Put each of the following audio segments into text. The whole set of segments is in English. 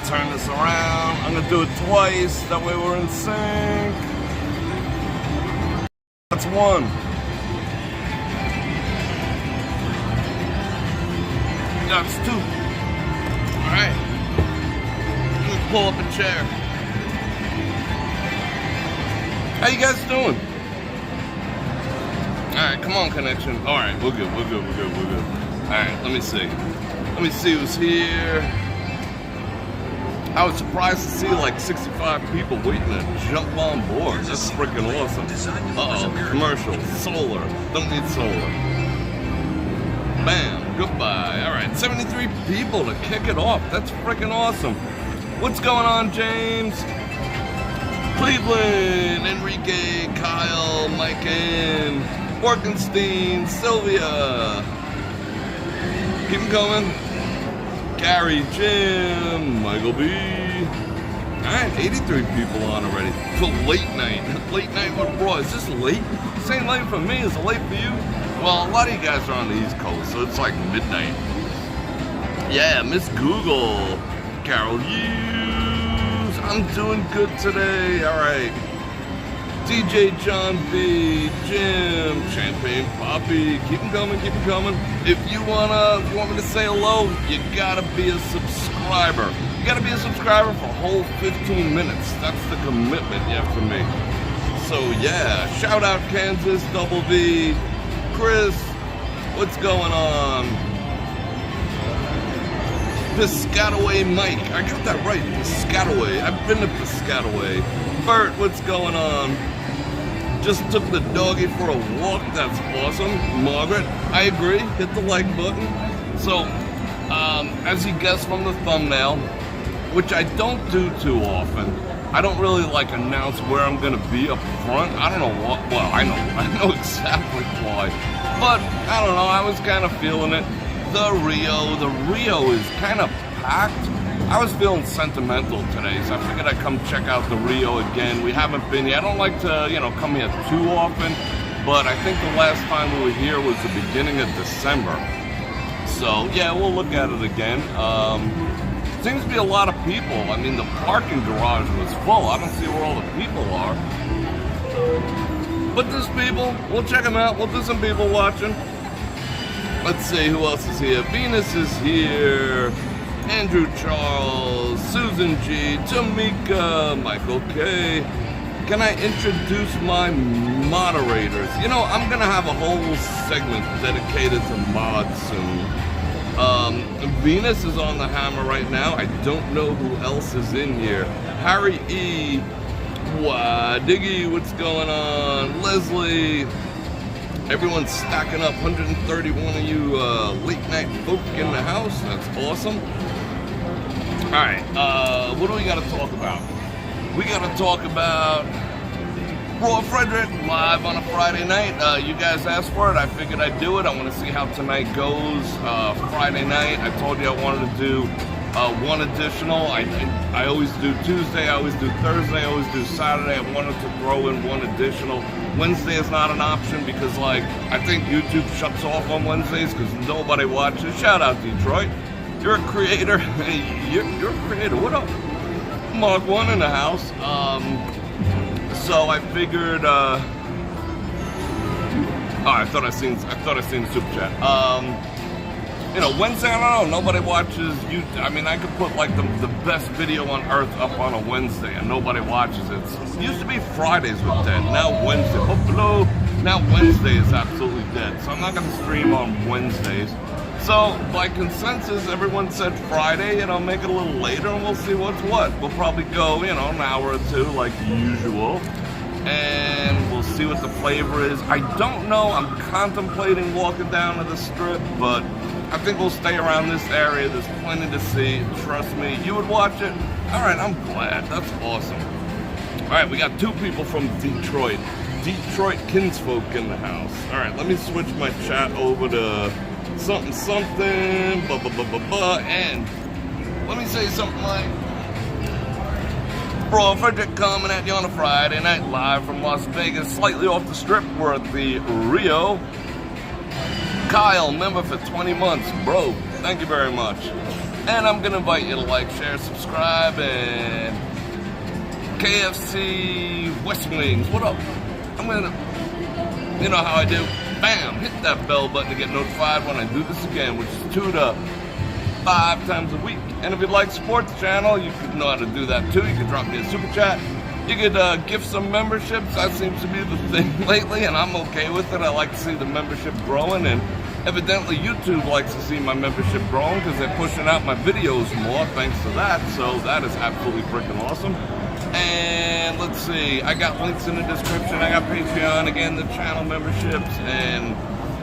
turn this around. I'm gonna do it twice, that way we're in sync. That's one. That's two. Alright. Let's pull up a chair. How you guys doing? Alright, come on, connection. Alright, we're good. Alright, let me see. Let me see who's here. I was surprised to see like 65 people waiting to jump on board. That's freaking awesome. Uh-oh, commercial, solar. Don't need solar. Bam, goodbye. All right, 73 people to kick it off. That's freaking awesome. What's going on, James? Cleveland, Enrique, Kyle, Mike N, Borkenstein, Sylvia. Keep them coming. Gary, Jim, Michael B. Alright, 83 people on already. For late night. Late night with Bror. Is this late? This ain't late for me. Is it late for you? Well, a lot of you guys are on the East Coast, so it's like midnight. Yeah, Miss Google. Carol Hughes. I'm doing good today. Alright. DJ John B, Jim, Champagne Poppy, keep them coming, keep them coming. If you want me to say hello, you gotta be a subscriber. You gotta be a subscriber for a whole 15 minutes. That's the commitment you have to make. So yeah, shout out Kansas, Double V, Chris, what's going on? Piscataway Mike, I got that right, Piscataway. I've been to Piscataway. Bert, what's going on? Just took the doggy for a walk. That's awesome. Margaret, I agree. Hit the like button. So, as you guessed from the thumbnail, which I don't do too often, I don't really like announce where I'm gonna be up front. I don't know what. Well, I know exactly why, but I don't know. I was kind of feeling it. The Rio is kind of packed. I was feeling sentimental today, so I figured I'd come check out the Rio again. We haven't been here. I don't like to, come here too often, but I think the last time we were here was the beginning of December. So, yeah, we'll look at it again. Seems to be a lot of people. I mean, the parking garage was full. I don't see where all the people are. But there's people. We'll check them out. We'll do some people watching. Let's see who else is here. Venus is here. Andrew Charles, Susan G, Tamika, Michael K. Can I introduce my moderators? I'm gonna have a whole segment dedicated to mods soon. Venus is on the hammer right now. I don't know who else is in here. Harry E. Diggy, what's going on? Leslie. Everyone's stacking up. 131 of you late night folk in the house. That's awesome. Alright, what do we gotta talk about? We gotta talk about Bror Fredrik live on a Friday night. You guys asked for it. I figured I'd do it. I want to see how tonight goes. Friday night, I told you I wanted to do one additional. I always do Tuesday, I always do Thursday, I always do Saturday. I wanted to throw in one additional. Wednesday is not an option because, I think YouTube shuts off on Wednesdays because nobody watches. Shout out, Detroit. You're a creator. You're a creator. What up? Mark 1 in the house. So I figured. I thought I seen the super chat. Wednesday. I don't know. Nobody watches you. I mean, I could put the best video on earth up on a Wednesday, and nobody watches it. It used to be Fridays were dead. Now Wednesday. Oh, hello. Now Wednesday is absolutely dead. So I'm not gonna stream on Wednesdays. So, by consensus, everyone said Friday, make it a little later and we'll see what's what. We'll probably go, an hour or two like usual. And we'll see what the flavor is. I don't know, I'm contemplating walking down to the strip, but I think we'll stay around this area. There's plenty to see, trust me. You would watch it? Alright, I'm glad, that's awesome. Alright, we got two people from Detroit. Detroit kinsfolk in the house. Alright, let me switch my chat over to something, and let me say something like, Bror Fredrik coming at you on a Friday night, live from Las Vegas, slightly off the strip. We're at the Rio. Kyle, member for 20 months. Bro, thank you very much. And I'm gonna invite you to like, share, subscribe, and KFC West Wings. What up? I'm gonna, you know how I do. Bam! Hit that bell button to get notified when I do this again, which is 2 to 5 times a week. And if you'd like to support the channel, you could know how to do that too. You could drop me a super chat. You could gift some memberships. That seems to be the thing lately, and I'm okay with it. I like to see the membership growing, and evidently YouTube likes to see my membership growing because they're pushing out my videos more thanks to that. So that is absolutely freaking awesome. And let's see, I got links in the description. I got Patreon, again, the channel memberships, and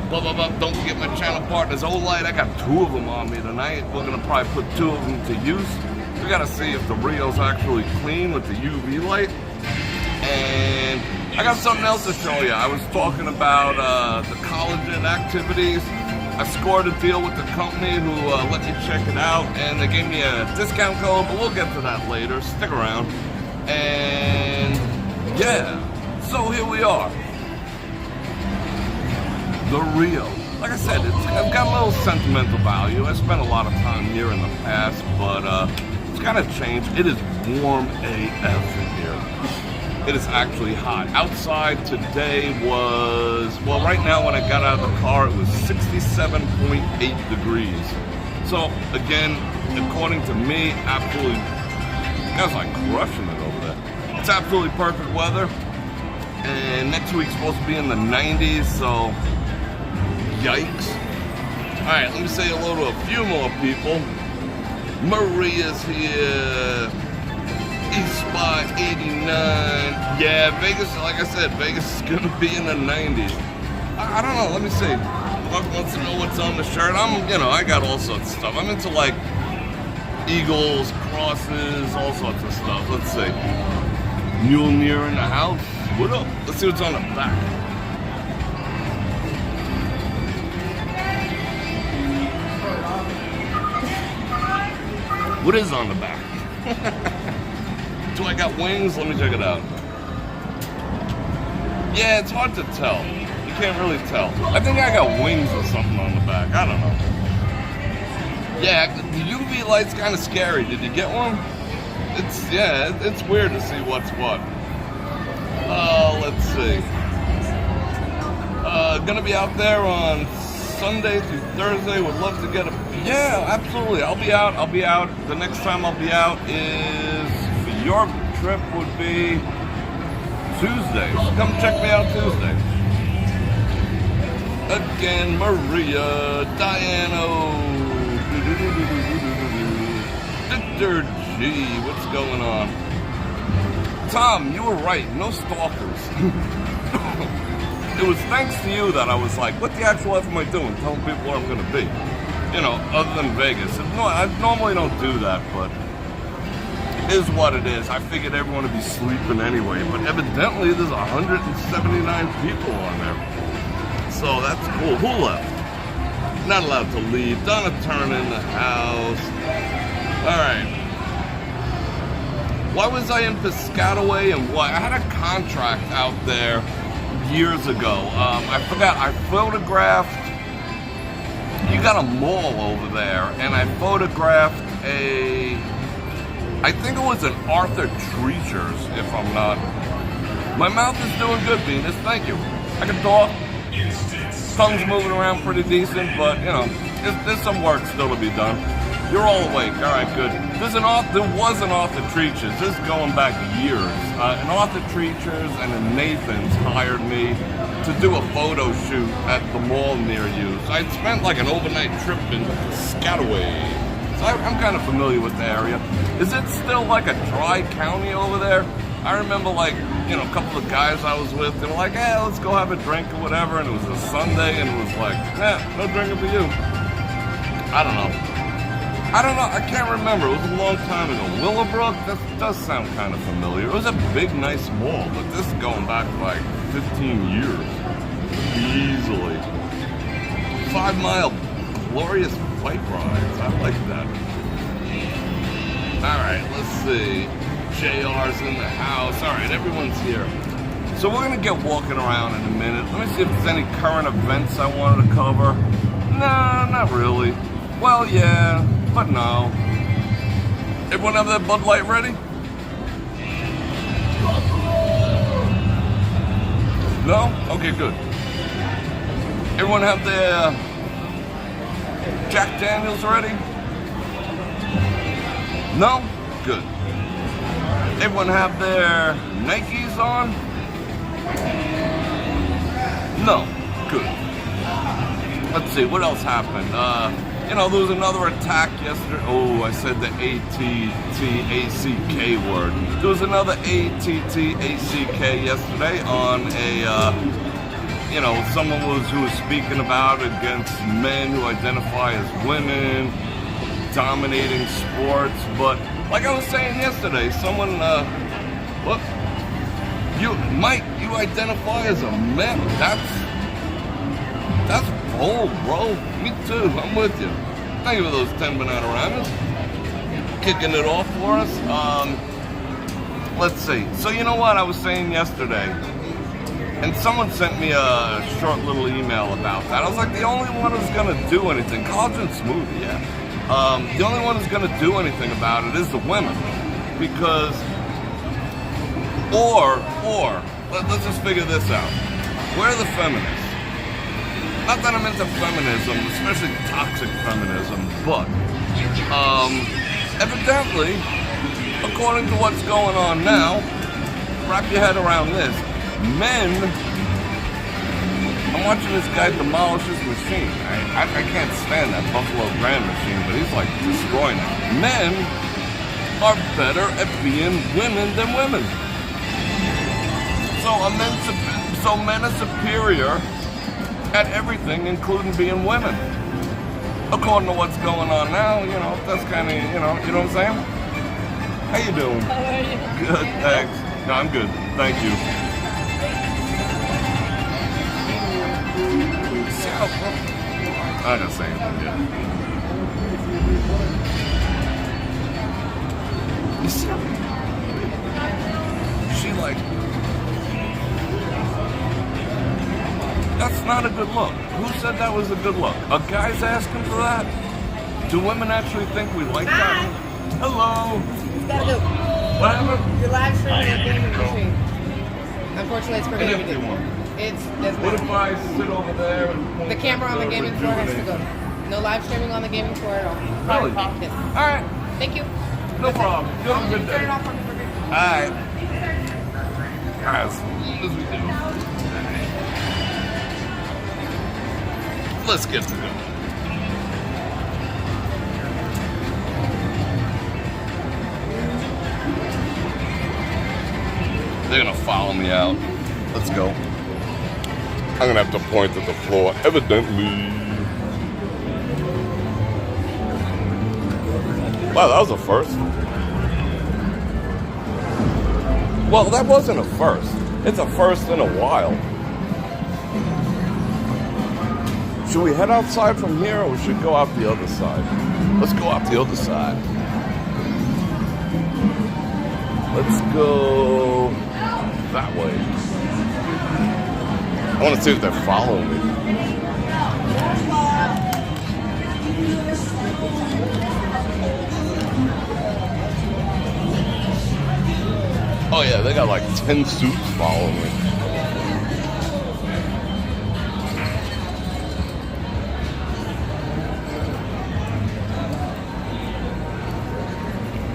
blah, blah, blah. Don't forget my channel partners, Olight. I got 2 of them on me tonight. We're going to probably put 2 of them to use. We got to see if the Rio's actually clean with the UV light. And I got something else to show you. I was talking about the collagen activities. I scored a deal with the company who let me check it out, and they gave me a discount code, but we'll get to that later. Stick around. And yeah, so here we are. The Rio. Like I said, I've got a little sentimental value. I spent a lot of time here in the past, but it's kind of changed. It is warm AF in here. It is actually hot. Outside today was, well, right now when I got out of the car, it was 67.8 degrees. So again, according to me, absolutely, guys like crushing it over there. It's absolutely perfect weather. And next week's supposed to be in the 90s, so yikes. All right, let me say hello to a few more people. Maria's here. East Spot 89. Yeah, Vegas, like I said, Vegas is gonna be in the 90s. I don't know, let me see. Mark wants to know what's on the shirt. I got all sorts of stuff. I'm into like eagles, crosses, all sorts of stuff. Let's see. Mjolnir in the house. What up? Let's see what's on the back. What is on the back? Do I got wings? Let me check it out. Yeah, it's hard to tell. You can't really tell. I think I got wings or something on the back. I don't know. Yeah, the UV light's kind of scary. Did you get one? It's weird to see what's what. Let's see. Gonna be out there on Sunday through Thursday. Would love to get a... Yeah, absolutely. I'll be out. The next time I'll be out is... Your trip would be Tuesday. Come check me out Tuesday. Again, Maria, Diano, Victor G, what's going on? Tom, you were right, no stalkers. It was thanks to you that I was like, what the actual F am I doing? Telling people where I'm going to be. You know, other than Vegas. No, I normally don't do that, but is what it is. I figured everyone would be sleeping anyway, but evidently there's 179 people on there. So that's cool. Who left? Not allowed to leave. Donna Turner in the house. Alright. Why was I in Piscataway and what? I had a contract out there years ago. I forgot. I photographed, you got a mall over there, and I photographed I think it was an Arthur Treacher's, if I'm not. My mouth is doing good, Venus. Thank you. I can talk. Tongue's moving around pretty decent, but, you know, there's some work still to be done. You're all awake. All right, good. There was an Arthur Treacher's. This is going back years. An Arthur Treacher's and a Nathan's hired me to do a photo shoot at the mall near you. So I spent like an overnight trip in Piscataway. So I'm kind of familiar with the area. Is it still like a dry county over there? I remember like, you know, a couple of guys I was with, they were like, hey, let's go have a drink or whatever, and it was a Sunday, and it was like, no drinking for you. I don't know, I can't remember, it was a long time ago. Willowbrook, that does sound kind of familiar. It was a big, nice mall, but this is going back like 15 years. Easily. 5 mile glorious bike rides, I like that. Alright, let's see. JR's in the house. Alright, everyone's here. So we're going to get walking around in a minute. Let me see if there's any current events I wanted to cover. Nah, not really. Well, yeah, but no. Everyone have their Bud Light ready? No? Okay, good. Everyone have their Jack Daniels ready? No? Good. Everyone have their Nikes on? No. Good. Let's see, what else happened? You know, there was another attack yesterday. Oh, I said the A-T-T-A-C-K word. There was another A-T-T-A-C-K yesterday on a, you know, someone who was speaking about against men who identify as women, dominating sports. But like I was saying yesterday, someone, look, Mike, you identify as a man. That's bold, bro. Me too. I'm with you. Thank you for those 10 banana ramen. Kicking it off for us. Let's see. So you know what I was saying yesterday? And someone sent me a short little email about that. I was like, the only one who's going to do anything, collagen smoothie, yeah. The only one who's going to do anything about it is the women. Because, let's just figure this out. Where are the feminists? Not that I'm into feminism, especially toxic feminism, but evidently, according to what's going on now, wrap your head around this. Men, I'm watching this guy demolish his machine. I can't stand that Buffalo Grand machine, but he's like destroying it. Men are better at being women than women. So men are superior at everything, including being women. According to what's going on now, you know, that's kind of, you know what I'm saying? How you doing? How are you? Good, thanks. No, I'm good. Thank you. I'm not saying anything yet. You see? She like... That's not a good look. Who said that was a good look? A guy's asking for that? Do women actually think we like that? Hello. It's gotta go. What happened? You're live streaming a gaming machine. Unfortunately, it's An prohibited. empty one. There's What if no. I sit over there and point The camera on the gaming floor has to go. No live streaming on the gaming floor at all. Really? Yes. All right. Thank you. No problem. You have a good Turn day. it off on the computer. All right. As we do. Let's get to it. They're gonna follow me out. Let's go. I'm gonna have to point at the floor, evidently. Wow, that was a first. Well, that wasn't a first. It's a first in a while. Should we head outside from here, or we should go out the other side? Let's go out the other side. Let's go that way. I want to see if they're following me. Oh yeah, they got like 10 suits following me.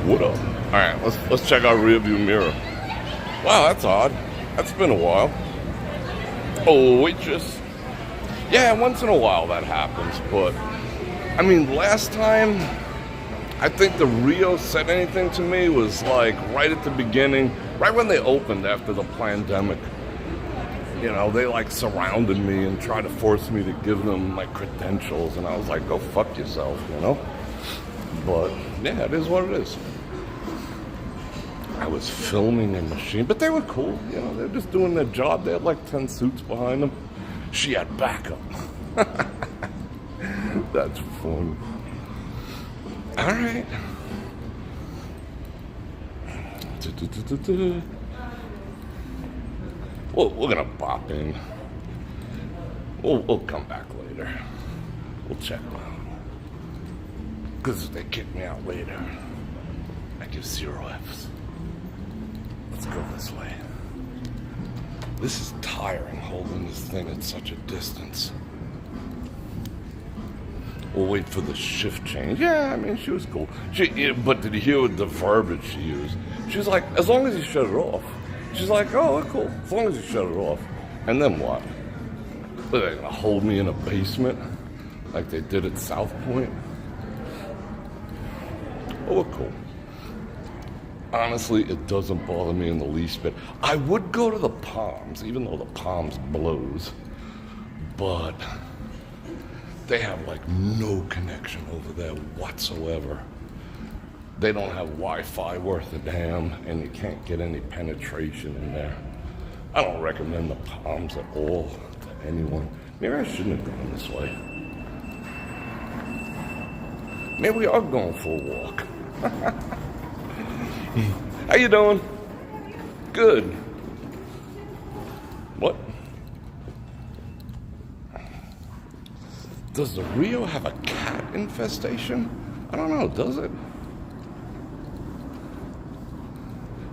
What up? All right, let's check our rearview mirror. Wow, that's odd. That's been a while. Oh, waitress. Yeah, once in a while that happens, but I mean, last time I think the Rio said anything to me was like right at the beginning, right when they opened after the pandemic. You know, they like surrounded me and tried to force me to give them my credentials, and I was like, go fuck yourself, you know? But yeah, it is what it is. I was filming a machine, but they were cool. You know, they're just doing their job. They had like 10 suits behind them. She had backup. That's fun. All right. Well, we're gonna pop in. We'll come back later. We'll check them out. Because if they kick me out later, I give 0 Fs. Let's go this way. This is tiring, holding this thing at such a distance. We'll wait for the shift change. Yeah, I mean, she was cool. But did you hear the verbiage she used? She was like, as long as you shut it off. She's like, oh, cool. As long as you shut it off. And then what? Are they gonna hold me in a basement like they did at South Point? Oh, cool. Honestly, it doesn't bother me in the least bit. I would go to the Palms, even though the Palms blows, but they have like no connection over there whatsoever. They don't have Wi-Fi worth a damn, and you can't get any penetration in there. I don't recommend the Palms at all to anyone. Maybe I shouldn't have gone this way. Maybe we are going for a walk. How you doing? Good. What? Does the Rio have a cat infestation? I don't know, does it?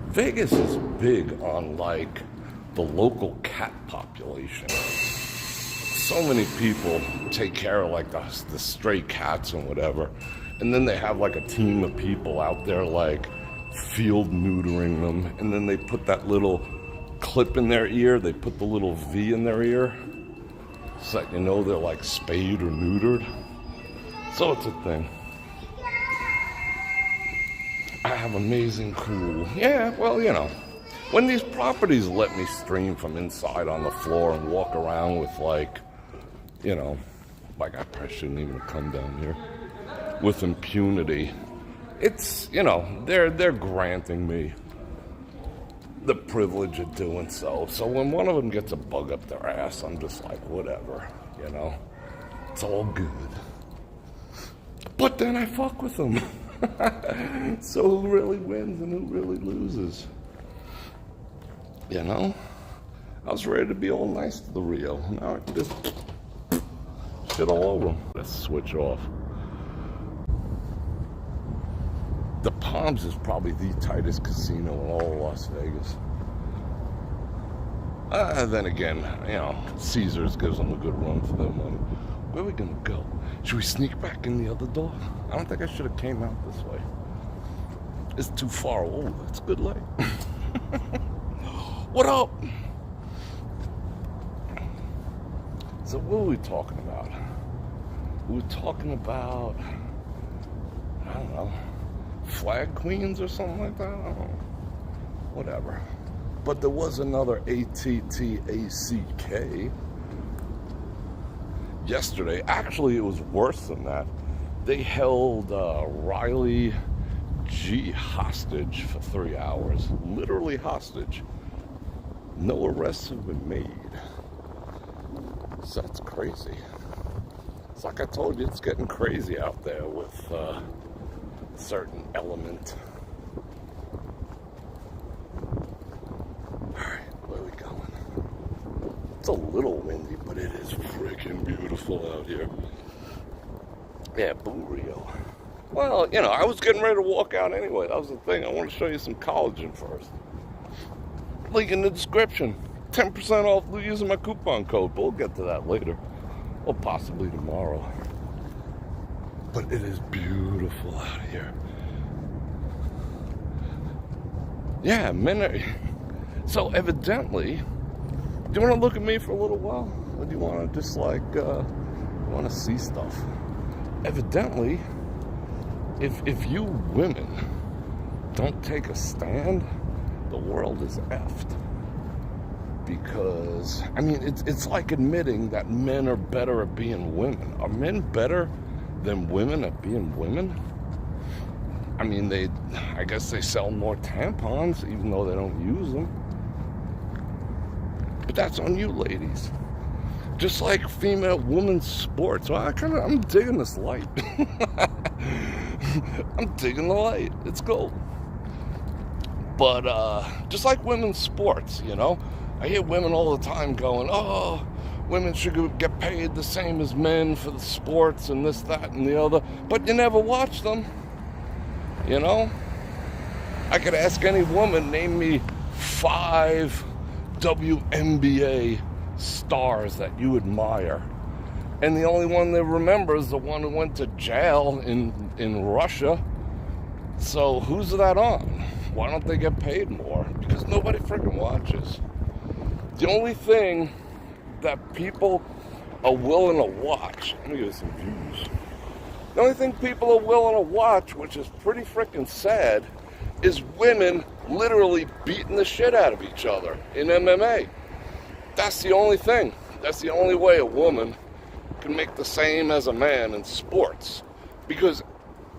Vegas is big on like the local cat population. So many people take care of like the stray cats and whatever. And then they have like a team of people out there like field neutering them. And then they put that little clip in their ear. They put the little V in their ear so that you know they're like spayed or neutered. So it's a thing. I have amazing cool. Yeah, well, you know, when these properties let me stream from inside on the floor and walk around with like, you know, like I probably shouldn't even have come down here, with impunity. It's, you know, they're granting me the privilege of doing so. So when one of them gets a bug up their ass, I'm just like, whatever, you know, it's all good. But then I fuck with them. So who really wins and who really loses? You know? I was ready to be all nice to the Rio. Now I just shit all over them. Let's switch off. The Palms is probably the tightest casino in all of Las Vegas. Then again, you know, Caesars gives them a good run for their money. Where are we gonna go? Should we sneak back in the other door? I don't think I should have came out this way. It's too far. Oh, that's good light. What up? So what were we talking about? We were talking about, I don't know, flag queens or something like that? I don't know. Whatever. But there was another ATTACK yesterday. Actually, it was worse than that. They held Riley G hostage for 3 hours. Literally hostage. No arrests have been made. So that's crazy. It's like I told you, it's getting crazy out there with a certain element. Alright, where are we going? It's a little windy, but it is freaking beautiful out here. Yeah, Boo Rio. Well, you know, I was getting ready to walk out anyway. That was the thing. I want to show you some collagen first. Link in the description. 10% off using my coupon code. But we'll get to that later. Or possibly tomorrow. But it is beautiful out here. Yeah, men are... So evidently, do you want to look at me for a little while? Or do you want to just like, want to see stuff? Evidently, if you women don't take a stand, the world is effed. Because, I mean, it's like admitting that men are better at being women. Are men better than women at being women? I mean, I guess they sell more tampons, even though they don't use them. But that's on you, ladies. Just like female women's sports. Well, I'm digging this light. I'm digging the light. It's cool. But just like women's sports, you know, I hear women all the time going, oh, women should get paid the same as men for the sports and this, that, and the other, but you never watch them, you know? I could ask any woman, name me 5 WNBA stars that you admire, and the only one they remember is the one who went to jail in Russia. So who's that on? Why don't they get paid more? Because nobody freaking watches. The only thing that people are willing to watch, let me get some views. The only thing people are willing to watch, which is pretty freaking sad, is women literally beating the shit out of each other in MMA. That's the only thing. That's the only way a woman can make the same as a man in sports. Because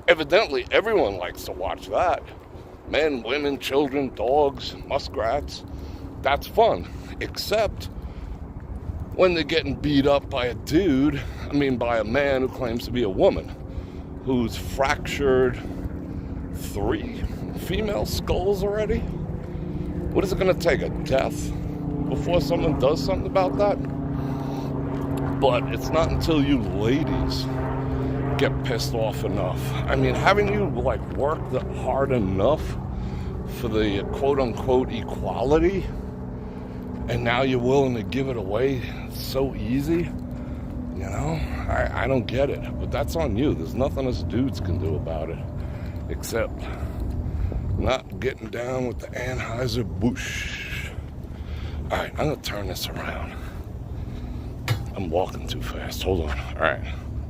evidently everyone likes to watch that. Men, women, children, dogs, muskrats. That's fun. Except when they're getting beat up by a dude, by a man who claims to be a woman, who's fractured 3 female skulls already. What is it going to take, a death before someone does something about that? But it's not until you ladies get pissed off enough. Haven't you worked hard enough for the quote-unquote equality, and now you're willing to give it away so easy? I don't get it, but that's on you. There's nothing us dudes can do about it, except not getting down with the Anheuser-Busch. All right, I'm gonna turn this around. I'm walking too fast. Hold on. All right,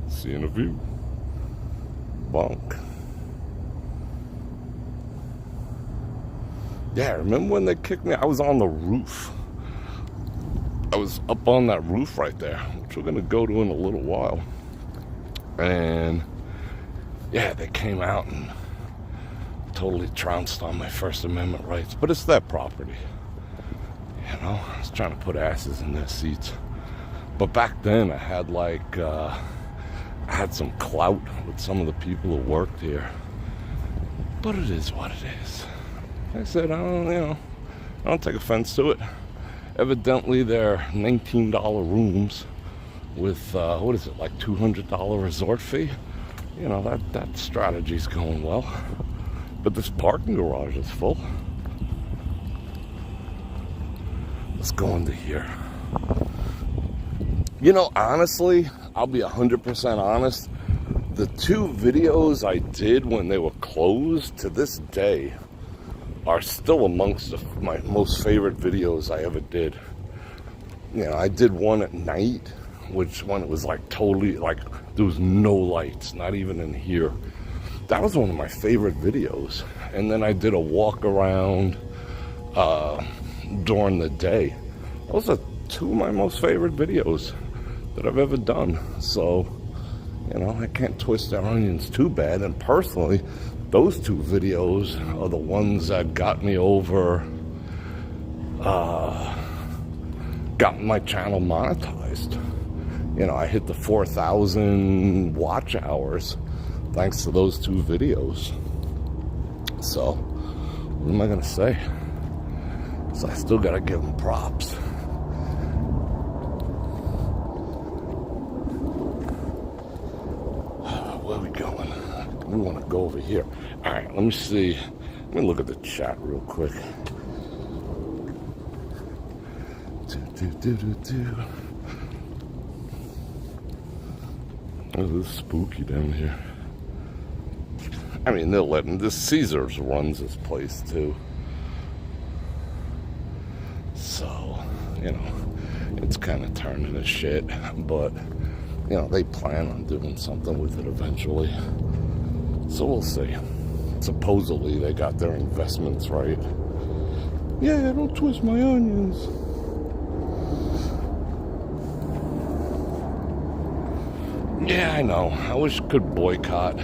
see you in a view. Bonk. Yeah, remember when they kicked me? I was on the roof. I was up on that roof right there, which we're gonna go to in a little while. And yeah, they came out and totally trounced on my First Amendment rights. But it's their property. I was trying to put asses in their seats. But back then I had I had some clout with some of the people who worked here. But it is what it is. Like I said, I don't take offense to it. Evidently they're $19 rooms with, $200 resort fee. That strategy's going well. But this parking garage is full. Let's go into here. Honestly, I'll be 100% honest. The 2 videos I did when they were closed to this day are still amongst my most favorite videos I ever did. I did one at night, which one it was totally, there was no lights, not even in here. That was one of my favorite videos. And then I did a walk around during the day. Those are 2 of my most favorite videos that I've ever done. So, I can't twist their onions too bad. And personally, those 2 videos are the ones that got me over, got my channel monetized. I hit the 4,000 watch hours thanks to those 2 videos. So, what am I going to say? So I still got to give them props. Where are we going? We want to go over here. All right, let me see. Let me look at the chat real quick. Oh, this is spooky down here. They're letting this Caesars runs this place too. So, it's kind of turning to shit, but they plan on doing something with it eventually. So we'll see. Supposedly they got their investments right. Yeah, don't twist my onions. Yeah, I know. I wish I could boycott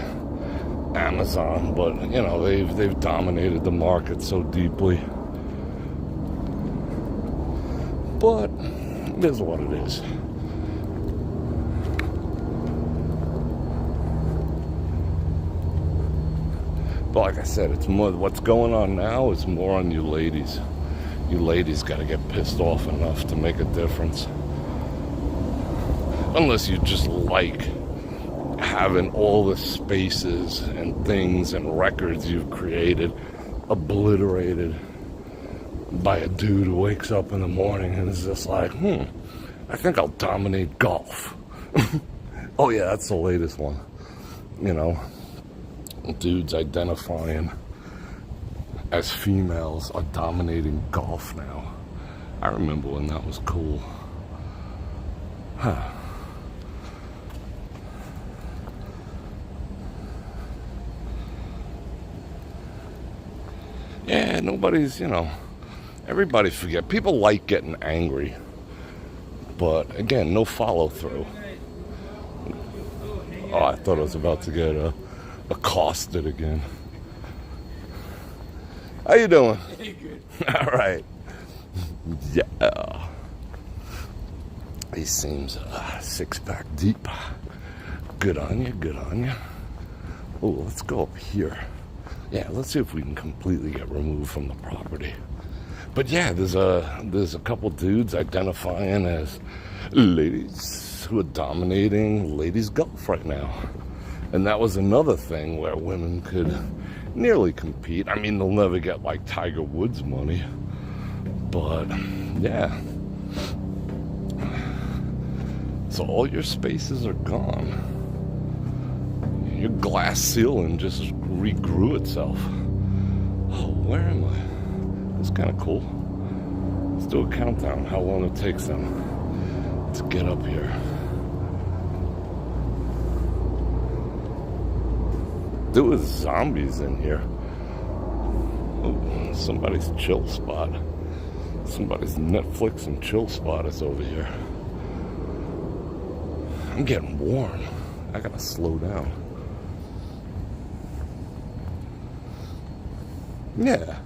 Amazon, but they've dominated the market so deeply. But it is what it is. But like I said, it's more, what's going on now is more on you ladies. You ladies got to get pissed off enough to make a difference. unless you just like having all the spaces and things and records you've created obliterated by a dude who wakes up in the morning and is just like, I think I'll dominate golf. Oh yeah, that's the latest one. You know, dudes identifying as females are dominating golf now. I remember when that was cool. Huh. Yeah, nobody's, everybody forget. People like getting angry. But, again, no follow-through. Oh, I thought I was about to get accosted again. How you doing? Hey, good. All right. Yeah. He seems 6-pack deep. Good on you, good on you. Oh, let's go up here. Yeah, let's see if we can completely get removed from the property. But yeah, there's a couple dudes identifying as ladies who are dominating ladies golf right now. And that was another thing where women could nearly compete. I mean, they'll never get like Tiger Woods money. But yeah. So all your spaces are gone. Your glass ceiling just regrew itself. Oh, where am I? It's kind of cool. Let's do a countdown, how long it takes them to get up here. There was zombies in here. Oh, somebody's chill spot. Somebody's Netflix and chill spot is over here. I'm getting warm. I gotta slow down. Yeah,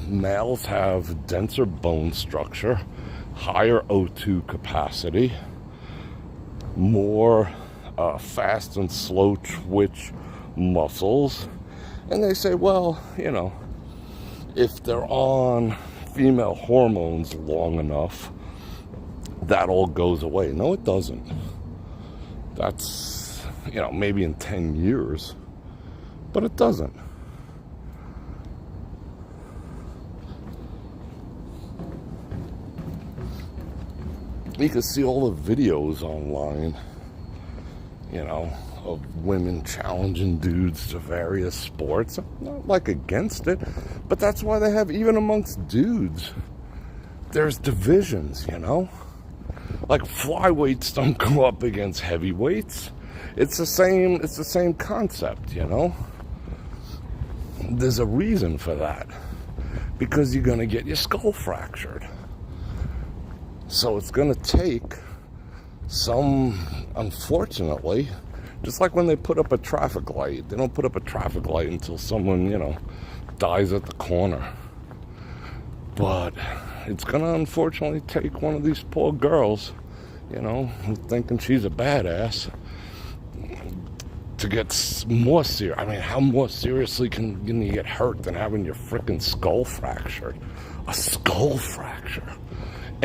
males have denser bone structure, higher O2 capacity, more fast and slow twitch muscles. And they say, well, if they're on female hormones long enough, that all goes away. No, it doesn't. That's, maybe in 10 years, but it doesn't. You can see all the videos online, of women challenging dudes to various sports. I'm not like against it, but that's why they have, even amongst dudes, there's divisions, Like flyweights don't go up against heavyweights. It's the same concept, There's a reason for that. Because you're gonna get your skull fractured. So it's going to take some, unfortunately, just like when they put up a traffic light. They don't put up a traffic light until someone, dies at the corner. But it's going to unfortunately take one of these poor girls, who's thinking she's a badass, to get more serious. I mean, how more seriously can you get hurt than having your freaking skull fractured? A skull fracture.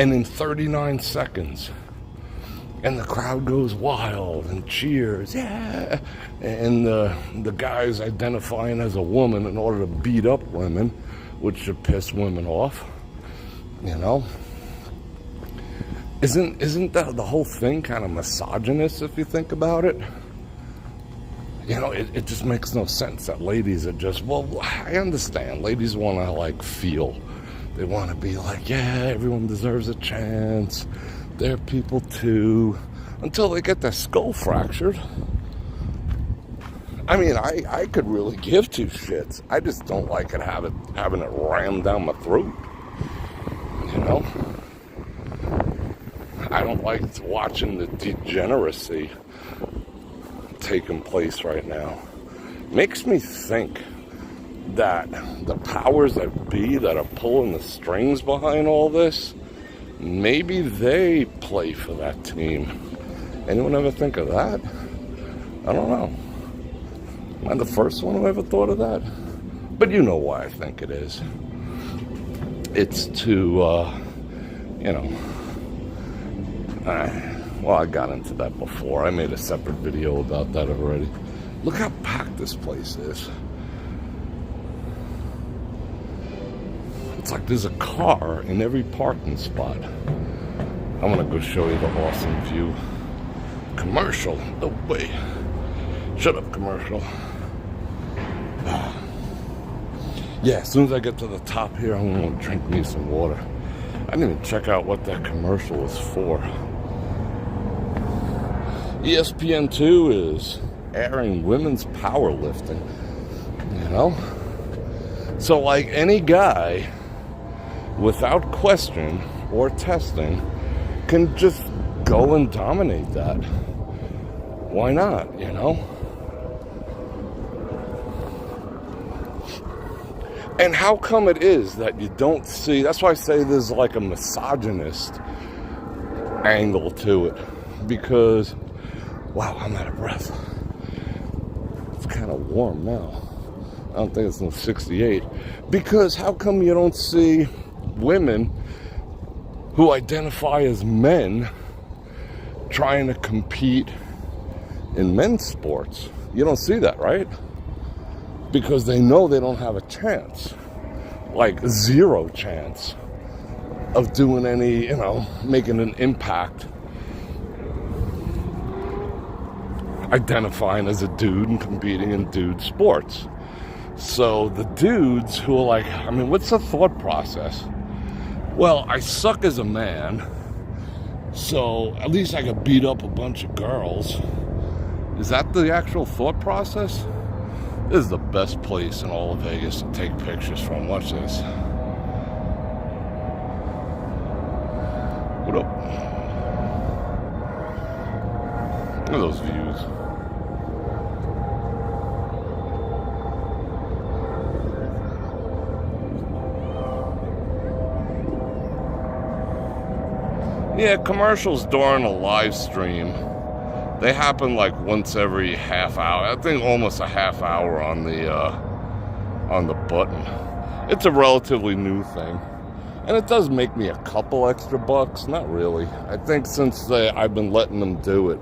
And in 39 seconds, and the crowd goes wild and cheers, yeah. And the guy's identifying as a woman in order to beat up women, which should piss women off, Isn't that the whole thing kind of misogynist if you think about it? It just makes no sense that ladies are just, well, I understand. Ladies want to, feel. They want to be like, yeah, everyone deserves a chance. They're people too. Until they get their skull fractured. I mean, I could really give two shits. I just don't like having it rammed down my throat. I don't like watching the degeneracy taking place right now. Makes me think that the powers that be that are pulling the strings behind all this, maybe they play for that team. Anyone ever think of that? I don't know. Am I the first one who ever thought of that? But you know why I think it is. It's to, Well, I got into that before. I made a separate video about that already. Look how packed this place is. It's like there's a car in every parking spot. I'm gonna go show you the awesome view. Commercial, no way. Shut up, commercial. Yeah, as soon as I get to the top here, I'm gonna drink me some water. I didn't even check out what that commercial was for. ESPN2 is airing women's powerlifting, you know? So like any guy, without question or testing, can just go and dominate that. Why not, you know? And how come it is that you don't see, that's why I say there's like a misogynist angle to it. Because, wow, I'm out of breath. It's kind of warm now. I don't think it's no 68. Because how come you don't see women who identify as men trying to compete in men's sports? You don't see that, right? Because they know they don't have a chance, like zero chance of doing any, you know, making an impact, identifying as a dude and competing in dude sports. So the dudes who are like, I mean, what's the thought process? Well, I suck as a man, so at least I could beat up a bunch of girls. Is that the actual thought process? This is the best place in all of Vegas to take pictures from. Watch this. What up? Look at those views. Yeah, commercials during a live stream, they happen like once every half hour. I think almost a half hour on the button. It's a relatively new thing. And it does make me a couple extra bucks. Not really. I think since I've been letting them do it,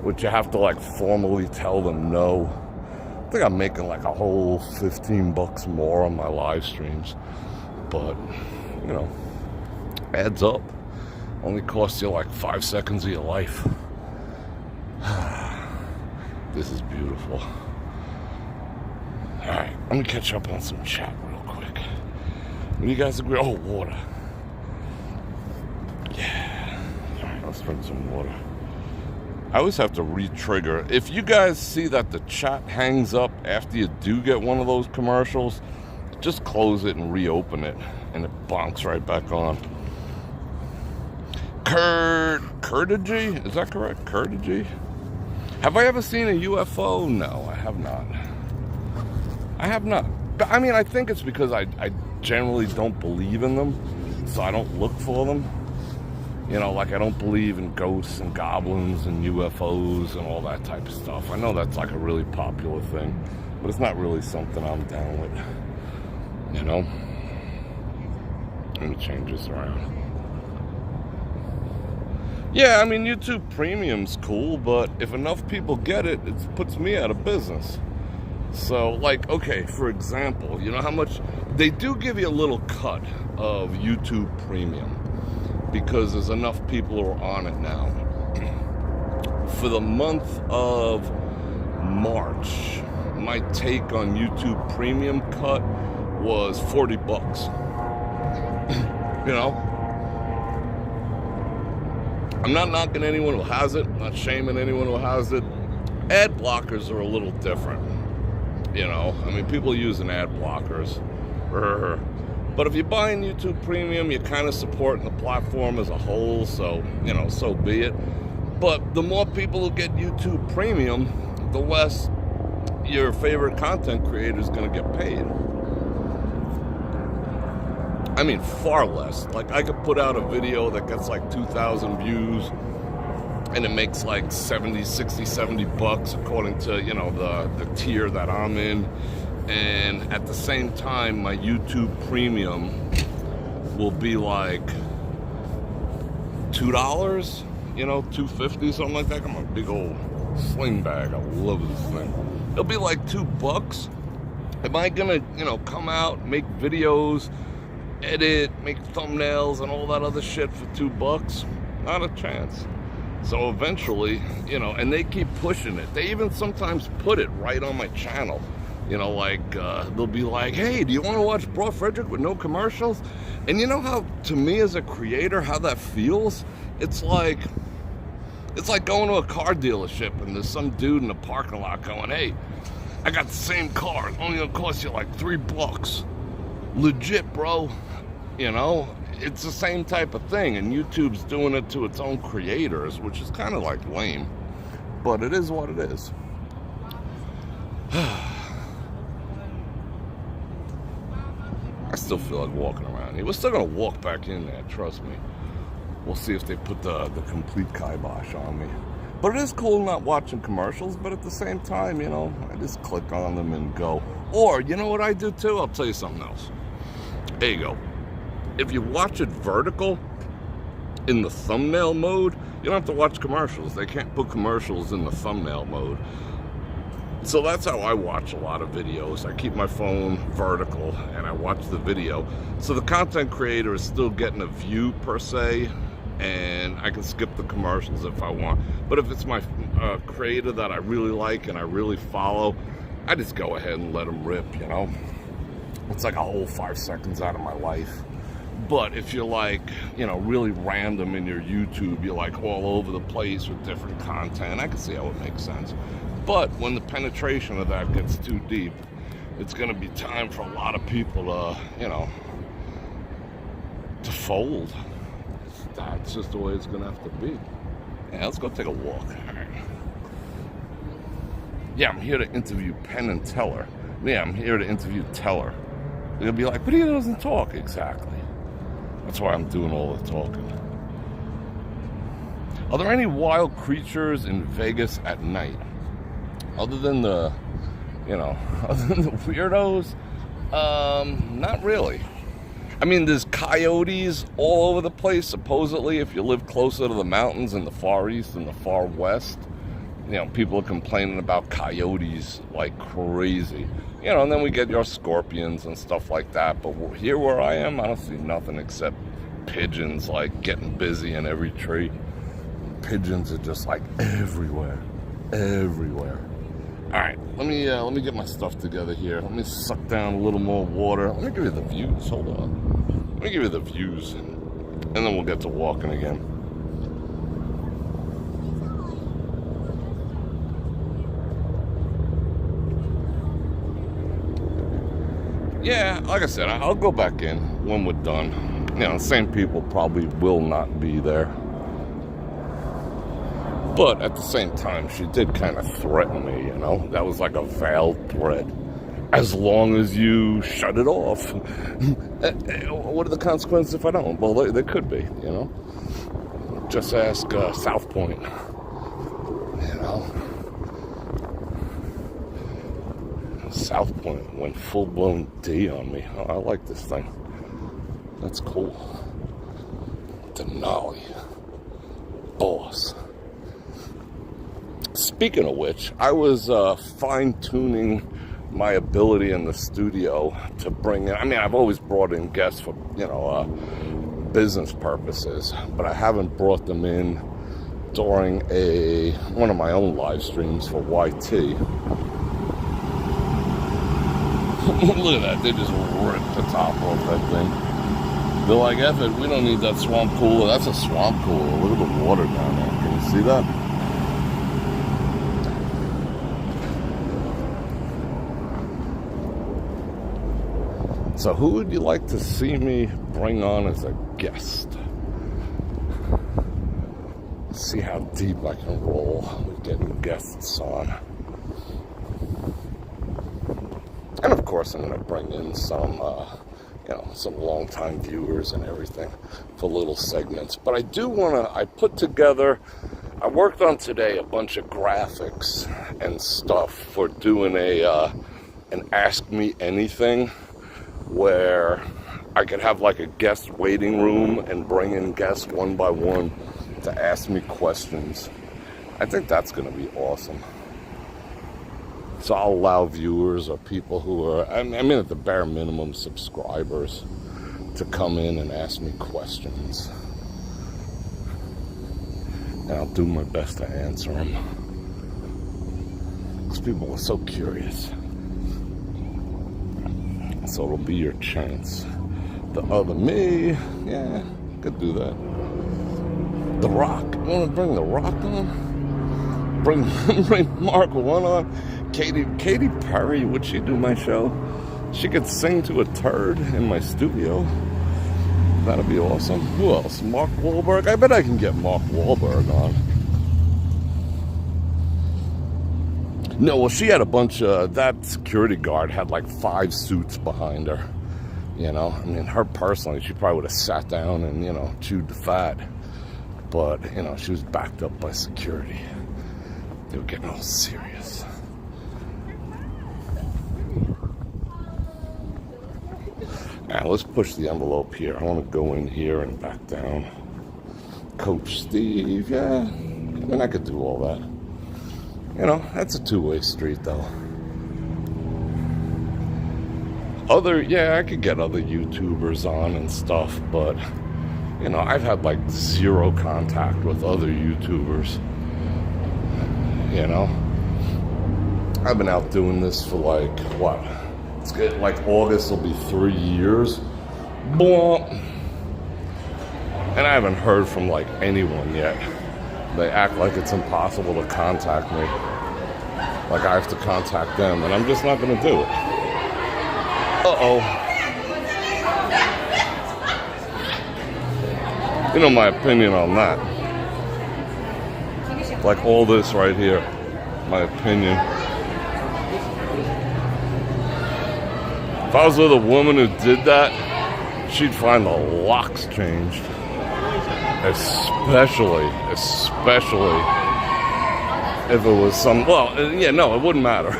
which you have to like formally tell them no, I think I'm making like a whole 15 bucks more on my live streams. But, you know, adds up. Only costs you like 5 seconds of your life. This is beautiful. Alright, let me catch up on some chat real quick. When you guys agree, oh, water. Yeah. Alright, let's drink some water. I always have to re-trigger. If you guys see that the chat hangs up after you do get one of those commercials, just close it and reopen it, and it bonks right back on. Kurdagy? Is that correct? Kurdagy? Have I ever seen a UFO? No, I have not. I have not. But, I mean, I think it's because I generally don't believe in them, so I don't look for them. You know, like I don't believe in ghosts and goblins and UFOs and all that type of stuff. I know that's like a really popular thing, but it's not really something I'm down with. You know? Let me change this around. Yeah, I mean, YouTube Premium's cool, but if enough people get it, it puts me out of business. So, like, okay, for example, you know how much... They do give you a little cut of YouTube Premium because there's enough people who are on it now. For the month of March, my take on YouTube Premium cut was 40 bucks. You know? I'm not knocking anyone who has it, I'm not shaming anyone who has it. Ad blockers are a little different. You know, I mean, people using ad blockers. But if you're buying YouTube Premium, you're kind of supporting the platform as a whole, so, you know, so be it. But the more people who get YouTube Premium, the less your favorite content creator is going to get paid. I mean, far less. Like, I could put out a video that gets like 2,000 views and it makes like 70, 60, 70 bucks according to, you know, the tier that I'm in. And at the same time, my YouTube Premium will be like $2, you know, $2.50, something like that. Got my big old sling bag. I love this thing. It'll be like $2. Am I gonna, you know, come out, make videos, edit, make thumbnails and all that other shit for $2? Not a chance. So eventually, you know, and they keep pushing it. They even sometimes put it right on my channel. You know, like, they'll be like, hey, do you want to watch Bror Fredrik with no commercials? And you know how, to me as a creator, how that feels? It's like going to a car dealership and there's some dude in the parking lot going, hey, I got the same car. It's only gonna cost you like $3. Legit, bro. You know, it's the same type of thing. And YouTube's doing it to its own creators, which is kind of like lame. But it is what it is. I still feel like walking around here. We're still gonna walk back in there, trust me. We'll see if they put the complete kibosh on me. But it is cool not watching commercials, but at the same time, you know, I just click on them and go. Or, you know what I do too? I'll tell you something else. There you go. If you watch it vertical, in the thumbnail mode, you don't have to watch commercials. They can't put commercials in the thumbnail mode. So that's how I watch a lot of videos. I keep my phone vertical and I watch the video. So the content creator is still getting a view per se, and I can skip the commercials if I want. But if it's my creator that I really like and I really follow, I just go ahead and let them rip, you know? It's like a whole 5 seconds out of my life. But if you're like, you know, really random in your YouTube, you're like all over the place with different content, I can see how it makes sense. But when the penetration of that gets too deep, it's going to be time for a lot of people to, you know, to fold. That's just the way it's going to have to be. Yeah, let's go take a walk. All right. Yeah, I'm here to interview Penn and Teller. Yeah, I'm here to interview Teller. They're going to be like, but he doesn't talk. Exactly. That's why I'm doing all the talking. Are there any wild creatures in Vegas at night? Other than the, you know, other than the weirdos? Not really. I mean, there's coyotes all over the place, supposedly, if you live closer to the mountains in the Far East and the Far West. You know, people are complaining about coyotes like crazy. You know, and then we get your scorpions and stuff like that. But here where I am, I don't see nothing except pigeons, like, getting busy in every tree. Pigeons are just, like, everywhere. Everywhere. All right, let me get my stuff together here. Let me suck down a little more water. Let me give you the views. Hold on. Let me give you the views, and then we'll get to walking again. Yeah, like I said, I'll go back in when we're done. You know, the same people probably will not be there. But at the same time, she did kind of threaten me, you know? That was like a veiled threat. As long as you shut it off. What are the consequences if I don't? Well, they could be, you know? Just ask South Point, you know? South Point went full-blown D on me. Oh, I like this thing. That's cool. Denali. Boss. Speaking of which, I was fine-tuning my ability in the studio to bring in, I mean, I've always brought in guests for, you know, business purposes, but I haven't brought them in during one of my own live streams for YT. Look at that, they just ripped the top off that thing. They're like, F it, we don't need that swamp cooler. That's a swamp cooler. Look at the water down there. Can you see that? So who would you like to see me bring on as a guest? Let's see how deep I can roll with getting guests on. And of course I'm going to bring in some, you know, some long-time viewers and everything for little segments. But I do want to, I worked on today a bunch of graphics and stuff for doing an Ask Me Anything, where I could have like a guest waiting room and bring in guests one by one to ask me questions. I think that's going to be awesome. So I'll allow viewers or people who are, I mean, at the bare minimum, subscribers to come in and ask me questions. And I'll do my best to answer them. Because people are so curious. So it'll be your chance. The other me, yeah, could do that. The Rock, you want to bring The Rock on? Bring Mark One on? Katy Perry, would she do my show? She could sing to a turd in my studio. That'd be awesome. Who else? Mark Wahlberg? I bet I can get Mark Wahlberg on. No, well, she had a bunch of, that security guard had like 5 suits behind her. You know, I mean, her personally, she probably would have sat down and, you know, chewed the fat. But, you know, she was backed up by security. They were getting all serious. Now, let's push the envelope here. I want to go in here and back down. Coach Steve, yeah. I mean, I could do all that. You know, that's a two-way street, though. I could get other YouTubers on and stuff, but, you know, I've had, like, 0 contact with other YouTubers. You know? I've been out doing this for, like, what? It's good, like, August will be 3 years. Blah. And I haven't heard from, like, anyone yet. They act like it's impossible to contact me. Like I have to contact them, and I'm just not going to do it. Uh-oh. You know my opinion on that. Like all this right here. My opinion. If I was with a woman who did that, she'd find the locks changed. Especially if it was some, well, yeah, no, it wouldn't matter.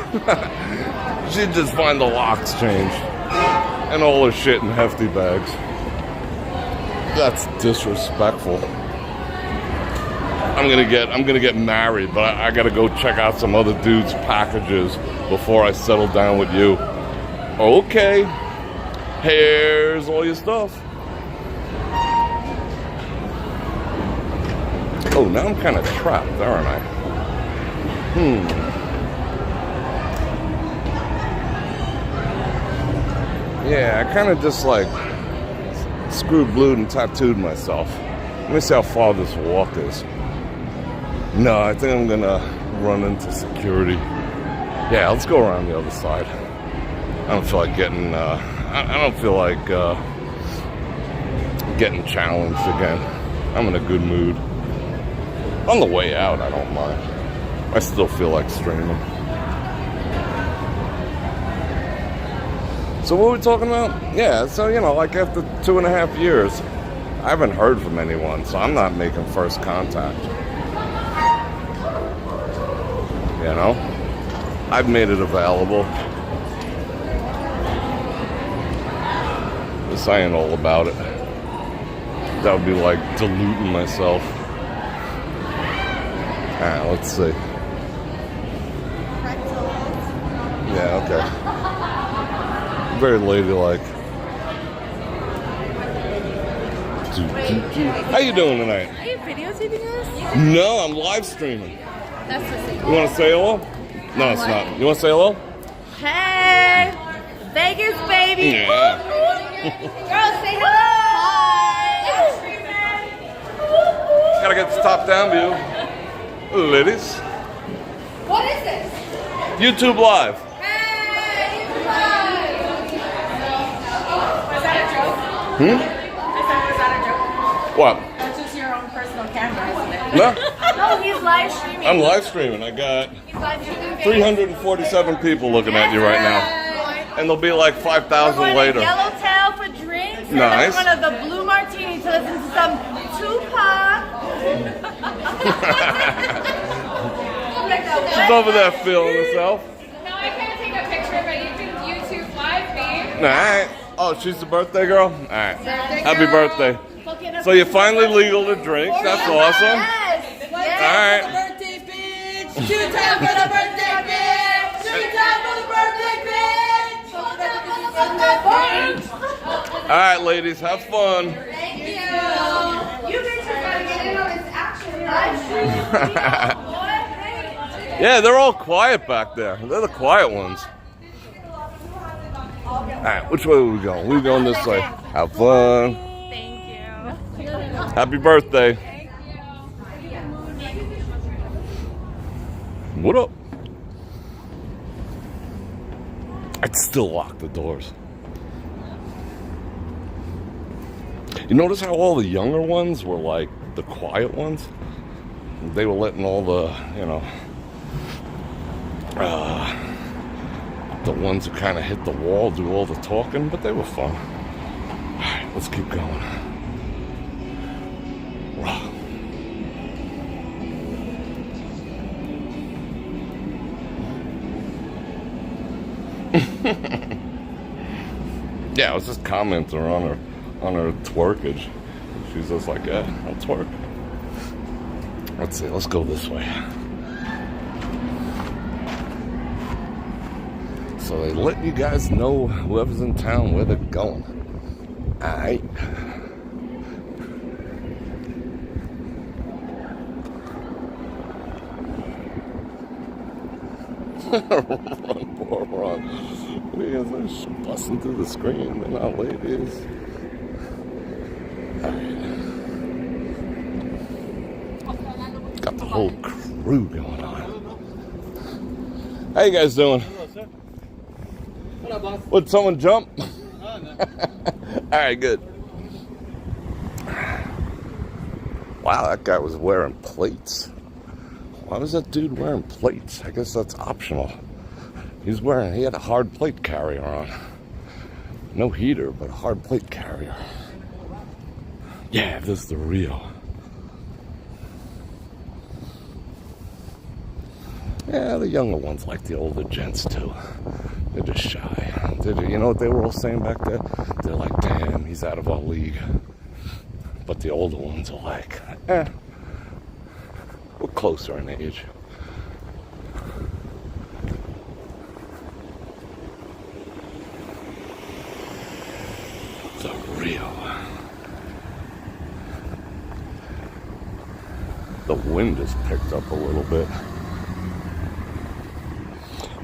She'd just find the locks changed and all her shit in hefty bags. That's disrespectful. I'm gonna get married, but I gotta go check out some other dudes' packages before I settle down with you. Okay, here's all your stuff. Oh, now I'm kind of trapped, aren't I? Yeah, I kind of just like screwed, glued, and tattooed myself. Let me see how far this walk is. No, I think I'm gonna run into security. Yeah, let's go around the other side. I don't feel like getting, I don't feel like getting challenged again. I'm in a good mood. On the way out, I don't mind. I still feel like streaming. So what were we talking about? Yeah, so, you know, like after 2.5 years, I haven't heard from anyone, so I'm not making first contact. You know? I've made it available. Just I ain't all about it. That would be like diluting myself. Let's see. Yeah, okay. Very ladylike. How you doing tonight? Are you videotaping us? No, I'm live streaming. That's the same. You want to say hello? No, it's not. You want to say hello? Hey, Vegas, baby. Yeah. Girl, say hello. Hi. Gotta get the top-down view. Ladies. What is this? YouTube Live. Hey, YouTube Live. Was that a joke? Was that a joke? What? That's just your own personal camera, isn't it? No. No, he's live streaming. I'm live streaming. I got 347 people looking at you right now. And there'll be like 5,000 later. Yellowtail for drinks. Nice. And then we're going to the Blue Martini to listen to some Tupac. She's over there feeling herself. No, I can't take a picture, but you can YouTube live me. Alright. Oh, she's the birthday girl? Alright. Happy birthday. So So you're finally legal to drink. That's awesome. Yes. All right. Birthday bitch. 2 times for the birthday bitch. 2 times for the birthday bitch. 2 times for the birthday bitch. All right, ladies, have fun. Thank you. You bitches gotta get in on this action live stream. Yeah, they're all quiet back there. They're the quiet ones. All right, which way are we going? We're going this way. Have fun. Thank you. Happy birthday. What up? I'd still lock the doors. You notice how all the younger ones were like the quiet ones? They were letting all the, you know, the ones who kind of hit the wall do all the talking, but they were fun. All right, let's keep going. Wow. Yeah, I was just commenting on her twerkage. She's just like, yeah, I'll twerk. Let's see, let's go this way. So they let you guys know, whoever's in town, where they're going. Alright. Run, poor run. We guys are busting through the screen. They're not ladies. Alright. Got the whole crew going on. How you guys doing? Hello, boss. Would someone jump? Oh, no. Alright, good. Wow, that guy was wearing plates. Why was that dude wearing plates? I guess that's optional. He had a hard plate carrier on. No heater, but a hard plate carrier. Yeah, this is the Rio. Yeah, the younger ones like the older gents too. They're just shy. You know what they were all saying back there? They're like, damn, he's out of our league. But the older ones are like, we're closer in age. The Rio. The wind has picked up a little bit.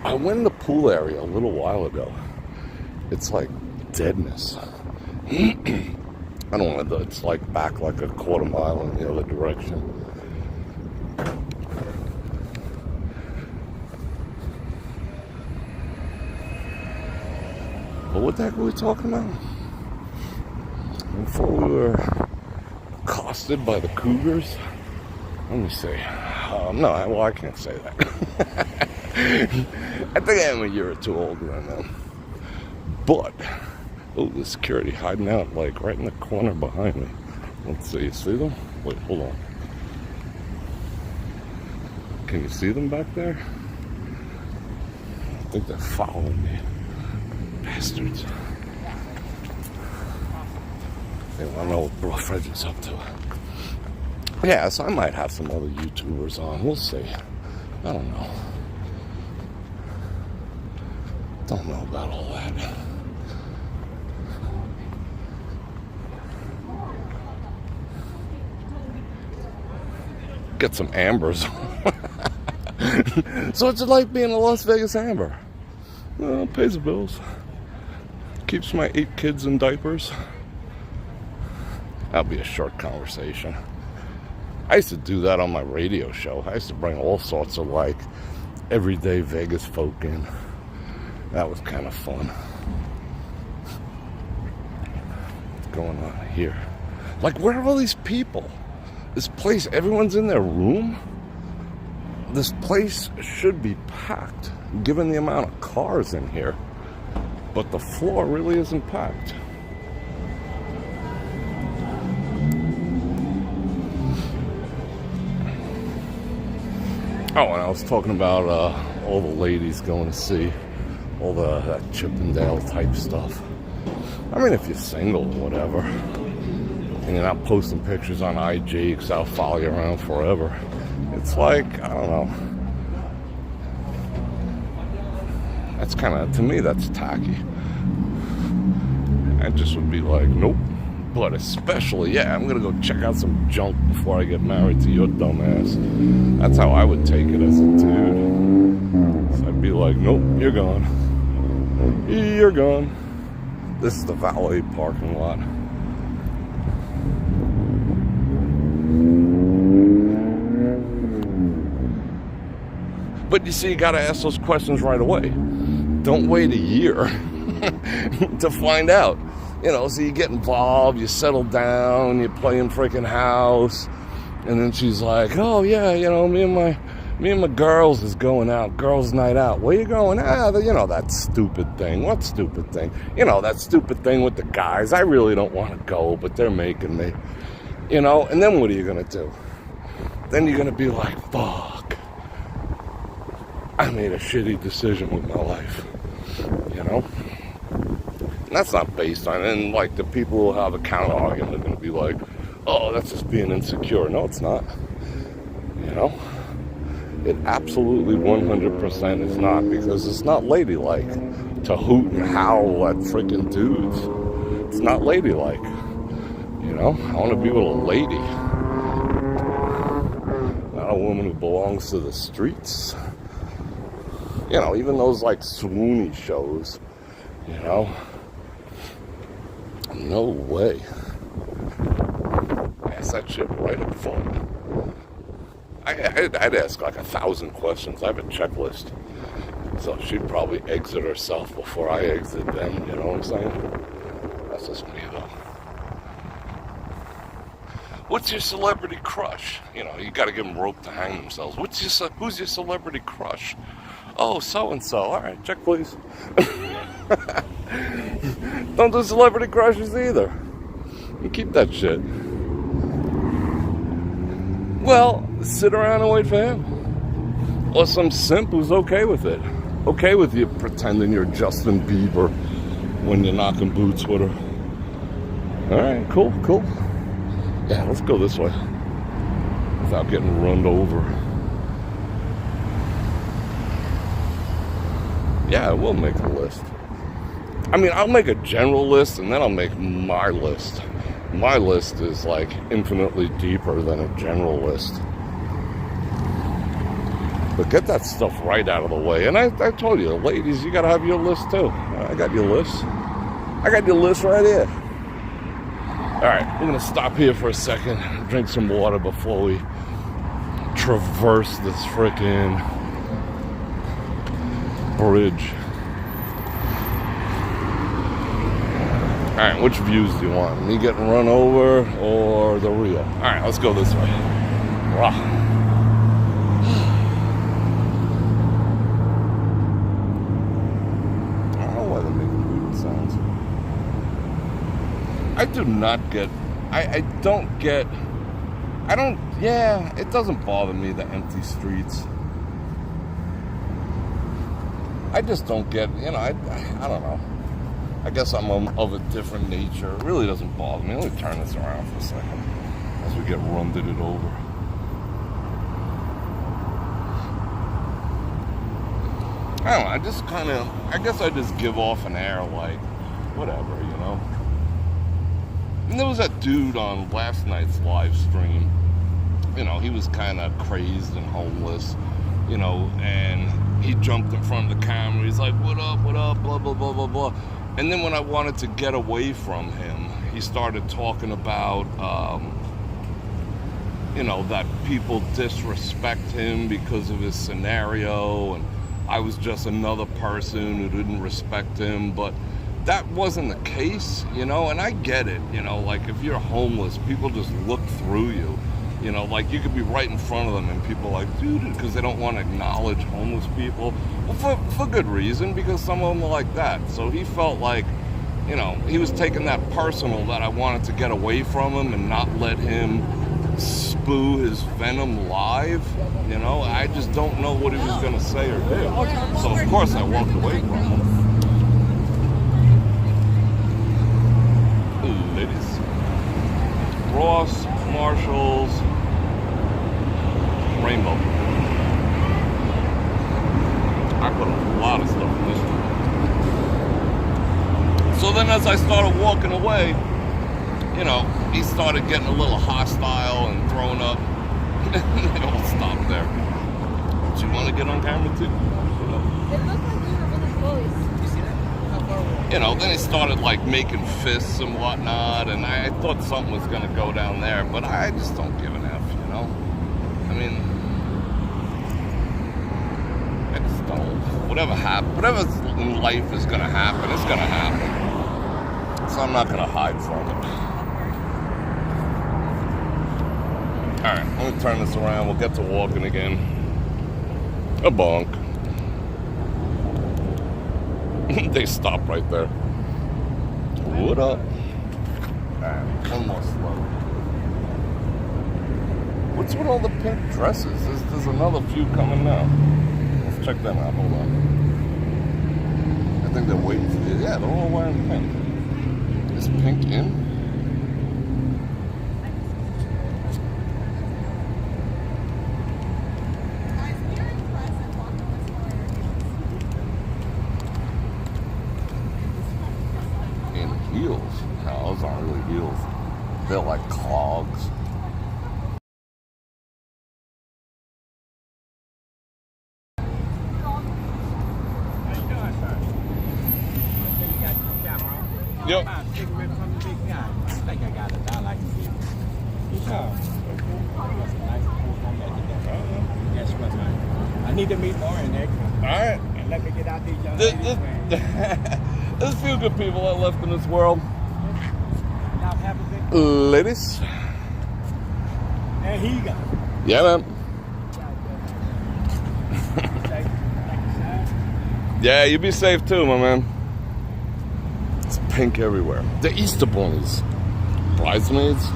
I went in the pool area a little while ago. It's like deadness. I don't know, it's like back like a quarter mile in the other direction. But what the heck were we talking about? Before we were accosted by the cougars. Let me see. No, well, I can't say that. I think I am a year or two older than them. But, oh, the security hiding out like right in the corner behind me. Let's see, you see them? Wait, hold on. Can you see them back there? I think they're following me. Bastards. They want to know what Bror Fredrik's up to. Yeah, so I might have some other YouTubers on. We'll see. I don't know. Don't know about all that. Get some Ambers. So what's it like being a Las Vegas Amber? Well, pays the bills. Keeps my 8 kids in diapers. That'll be a short conversation. I used to do that on my radio show. I used to bring all sorts of like everyday Vegas folk in. That was kind of fun. What's going on here? Like, where are all these people? This place, everyone's in their room? This place should be packed, given the amount of cars in here. But the floor really isn't packed. Oh, and I was talking about all the ladies going to see all that Chippendale type stuff. I mean, if you're single or whatever, and you're not posting pictures on IG because I'll follow you around forever. It's like, I don't know. That's kind of, to me, that's tacky. I just would be like, nope. But especially, yeah, I'm going to go check out some junk before I get married to your dumb ass. That's how I would take it as a dude. So I'd be like, nope, you're gone. You're gone. This is the valet parking lot. But you see, you got to ask those questions right away. Don't wait a year to find out. You know, so you get involved, you settle down, you play in freaking house, and then she's like, oh yeah, you know, me and my girls is going out, girls night out. Where you going? You know, that stupid thing. What stupid thing? You know, that stupid thing with the guys. I really don't want to go, but they're making me. You know, and then what are you going to do? Then you're going to be like, fuck. I made a shitty decision with my life. You know? That's not based on it. And like the people who have a counter argument are going to be like, oh, that's just being insecure. No, it's not. You know? It absolutely 100% is not, because it's not ladylike to hoot and howl at freaking dudes. It's not ladylike. You know? I want to be with a lady. Not a woman who belongs to the streets. You know, even those like swoony shows, you know? No way. Ask that shit right up front. I'd ask like 1,000 questions. I have a checklist. So she'd probably exit herself before I exit them. You know what I'm saying? That's just me, though. What's your celebrity crush? You know, you got to give them rope to hang themselves. Who's your celebrity crush? Oh, so-and-so. All right, check, please. Don't do celebrity crushes either. You keep that shit. Well, sit around and wait for him. Or some simp who's okay with it. Okay with you pretending you're Justin Bieber when you're knocking boots with her. Alright, cool. Yeah, let's go this way. Without getting run over. Yeah, we'll make a list. I mean, I'll make a general list and then I'll make my list. My list is like infinitely deeper than a general list. But get that stuff right out of the way. And I told you, ladies, you gotta have your list too. I got your list. I got your list right here. Alright, we're gonna stop here for a second, drink some water before we traverse this freaking bridge. Alright, which views do you want? Me getting run over or the Rio? Alright, let's go this way. Wow. I don't know why they're making weird sounds. I do not get... Yeah, it doesn't bother me, the empty streets. I just don't get, you know, I don't know. I guess I'm of a different nature. It really doesn't bother me. Let me turn this around for a second as we get runded it over. I don't know, I guess I just give off an air like, whatever, you know. And there was that dude on last night's live stream. You know, he was kind of crazed and homeless, you know, and he jumped in front of the camera. He's like, what up, blah, blah, blah, blah, blah. And then when I wanted to get away from him, he started talking about, you know, that people disrespect him because of his scenario, and I was just another person who didn't respect him. But that wasn't the case, you know, and I get it, you know, like if you're homeless, people just look through you. You know, like you could be right in front of them and people are like, dude, because they don't want to acknowledge homeless people. Well, for good reason, because some of them are like that. So he felt like, you know, he was taking that personal, that I wanted to get away from him and not let him spew his venom live. You know, I just don't know what he was going to say or do. So, of course, I walked away from him. Ooh, ladies. Ross, Marshalls, Rainbow. I put a lot of stuff in this one. So then as I started walking away, you know, he started getting a little hostile and throwing up. They all stopped there. Do you want to get on camera too? It looked like we were really close. You see that? How far away? You know, then he started like making fists and whatnot, and I thought something was gonna go down there, but I just don't give an F, you know? I mean, I just don't. Whatever in life is gonna happen, it's gonna happen. So I'm not gonna hide from it. Alright, let me turn this around, we'll get to walking again. A bonk. They stop right there. What up? Alright, one more slow. What's with all the pink dresses? There's another few coming now. Let's check them out, hold on. I think they're waiting for you. Yeah, they're all wearing pink. Is pink in? Heels. No, those aren't really heels. They're like clogs. Yep. I think I got it. I like to see it. Yes, what's I need to meet more in there. Alright. And let me get out these young ladies. There's a few good people that left in this world. Y'all have a good Ladies. There he go. Yeah, man. Yeah, you be safe too, my man. It's pink everywhere. The Easter bunnies. Bridesmaids.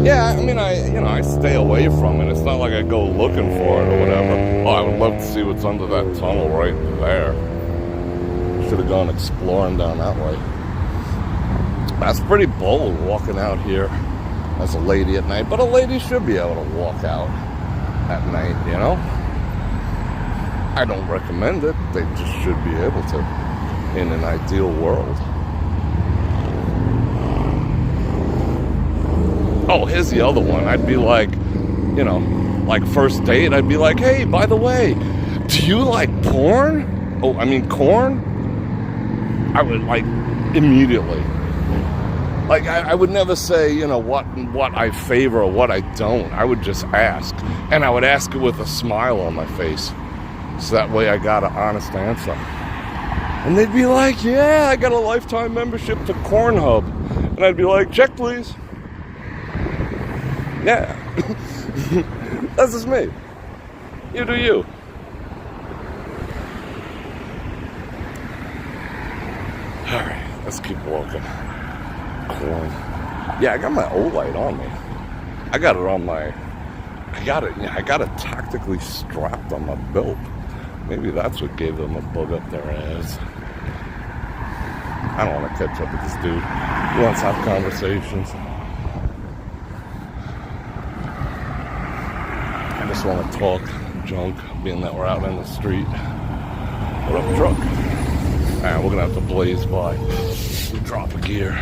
Yeah, I mean, I stay away from it. It's not like I go looking for it or whatever. Oh, I would love to see what's under that tunnel right there. Should have gone exploring down that way. That's pretty bold walking out here as a lady at night, but a lady should be able to walk out at night, you know? I don't recommend it. They just should be able to in an ideal world. Oh, here's the other one. I'd be like, you know, like first date, I'd be like, hey, by the way, do you like porn? Oh, I mean corn? I would like immediately. Like I would never say, you know, what I favor or what I don't. I would just ask. And I would ask it with a smile on my face. So that way I got an honest answer. And they'd be like, yeah, I got a lifetime membership to Cornhub. And I'd be like, check please. Yeah. That's just me. You do you. Alright, let's keep walking. Corn. Yeah, I got my O-light on me. I got it on my... I got it tactically strapped on my belt. Maybe that's what gave them a bug up their ass. I don't want to catch up with this dude. He wants to have conversations. I just want to talk junk, being that we're out in the street. What up, truck? Alright, we're gonna have to blaze by. Drop a gear.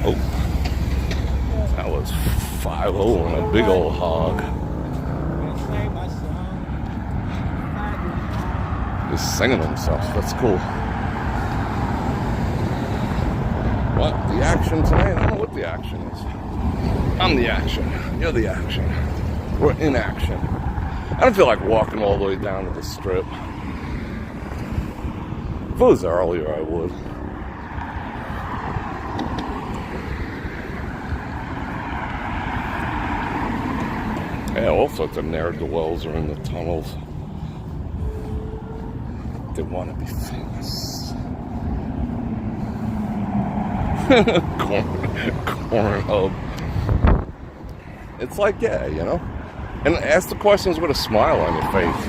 Oh, that was 5-0 on a big old hog. He's singing himself. That's cool. What? The action tonight? I don't know what the action is. I'm the action. You're the action. We're in action. I don't feel like walking all the way down to the strip. If it was earlier, I would. Yeah, all sorts of ne'er-do-wells are in the tunnels. They want to be famous. Corn hub. It's like, yeah, you know? And ask the questions with a smile on your face.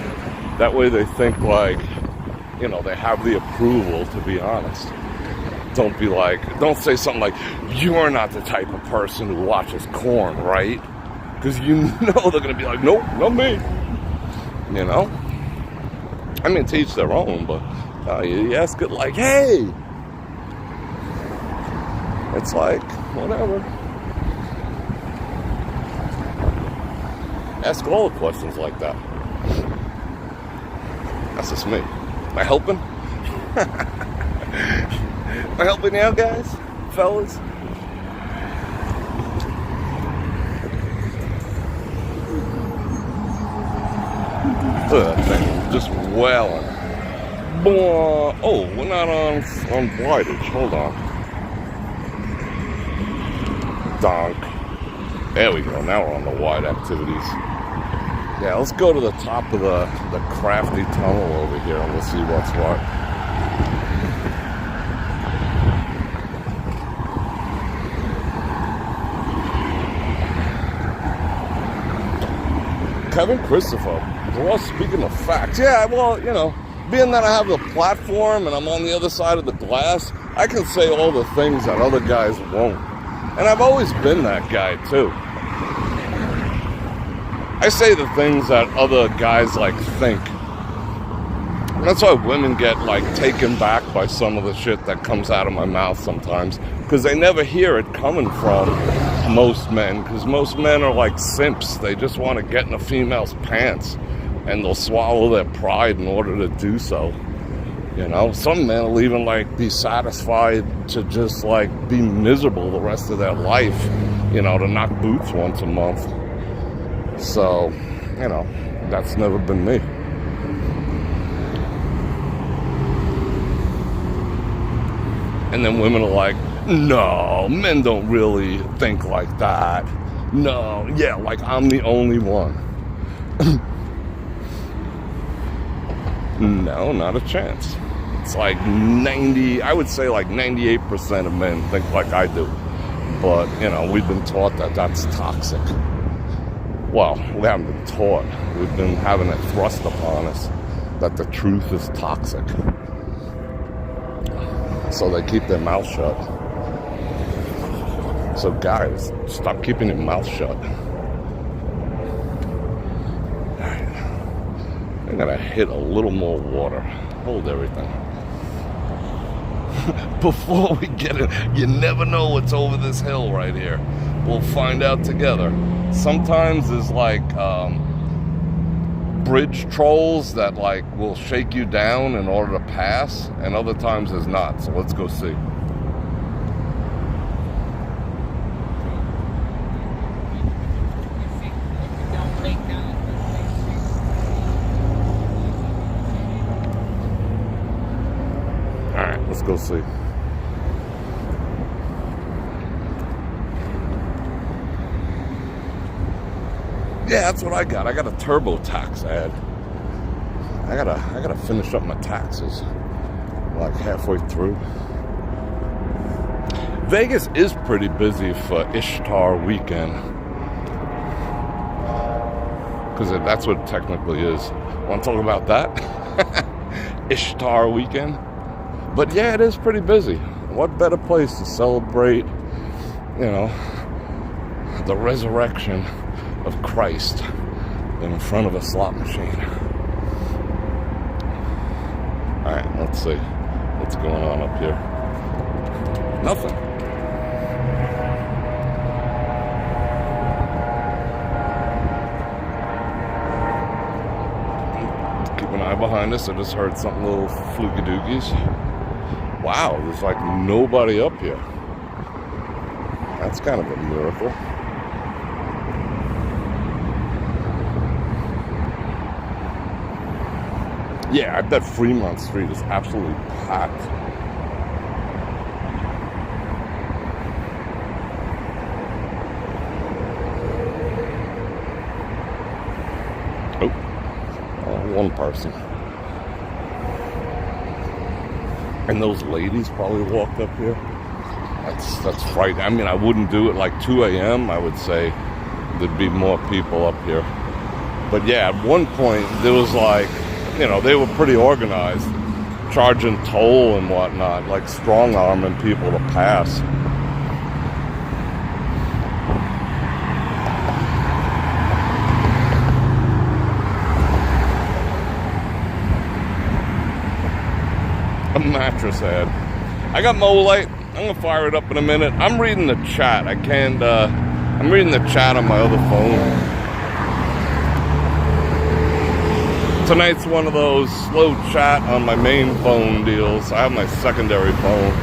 That way they think like, you know, they have the approval to be honest. don't say something like, you're not the type of person who watches corn, right? Because you know they're going to be like, nope, not me. You know? I mean, to each their own, but you ask it like, hey. It's like, whatever. Ask all the questions like that. That's just me. Am I helping? Am I helping you out, guys? Fellas? Look at that thing, just wailing. Oh, we're not on whiteage. Hold on. Donk. There we go. Now we're on the wide activities. Yeah, let's go to the top of the crafty tunnel over here and we'll see what's what. Kevin Christopher. Well, speaking of facts, yeah, well, you know, being that I have the platform and I'm on the other side of the glass, I can say all the things that other guys won't. And I've always been that guy, too. I say the things that other guys, like, think. And that's why women get, like, taken back by some of the shit that comes out of my mouth sometimes. Because they never hear it coming from most men. Because most men are like simps. They just want to get in a female's pants. And they'll swallow their pride in order to do so. You know, some men will even, like, be satisfied to just, like, be miserable the rest of their life, you know, to knock boots once a month. So, you know, that's never been me. And then women are like, no, men don't really think like that. No, yeah, like I'm the only one. No, not a chance. It's like I would say like 98% of men think like I do. But, you know, we've been taught that that's toxic. Well, we haven't been taught. We've been having it thrust upon us that the truth is toxic. So they keep their mouth shut. So guys, stop keeping your mouth shut. I'm gonna hit a little more water. Hold everything. Before we get in, you never know what's over this hill right here. We'll find out together. Sometimes there's like bridge trolls that like will shake you down in order to pass, and other times there's not. So let's go see. Let's go see. Yeah, that's what I got. I got a TurboTax ad. I gotta finish up my taxes. Like halfway through. Vegas is pretty busy for Ishtar weekend. Because that's what it technically is. Want to talk about that? Ishtar weekend? But yeah, it is pretty busy. What better place to celebrate, you know, the resurrection of Christ than in front of a slot machine? Alright, let's see. What's going on up here? Nothing. Keep an eye behind us. I just heard something little fluky dookies. Wow, there's like nobody up here. That's kind of a miracle. Yeah, I bet Fremont Street is absolutely packed. Oh, one person. And those ladies probably walked up here. That's frightening. I mean, I wouldn't do it like 2 a.m. I would say there'd be more people up here. But yeah, at one point there was like, you know, they were pretty organized, charging toll and whatnot, like strong-arming people to pass. A mattress ad. I got Molite. I'm gonna fire it up in a minute. I'm reading the chat. I can't, I'm reading the chat on my other phone. Tonight's one of those slow chat on my main phone deals. I have my secondary phone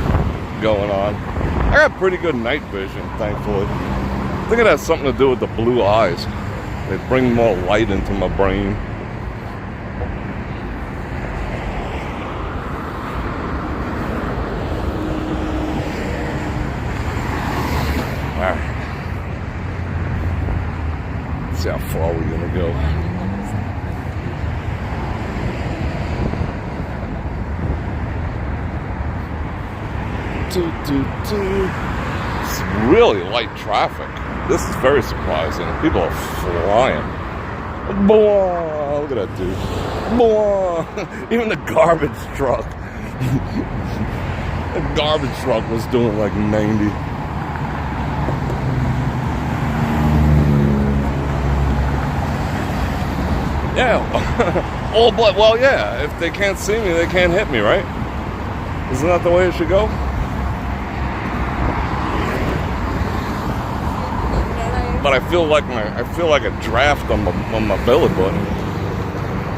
going on. I got pretty good night vision, thankfully. I think it has something to do with the blue eyes. They bring more light into my brain. Alright. See how far we're gonna go. It's really light traffic. This is very surprising. People are flying. Blah, look at that dude. Blah. Even the garbage truck. The garbage truck was doing like 90. Yeah. All but, well, yeah. If they can't see me, they can't hit me, right? Isn't that the way it should go? But I feel like a draft on my belly button.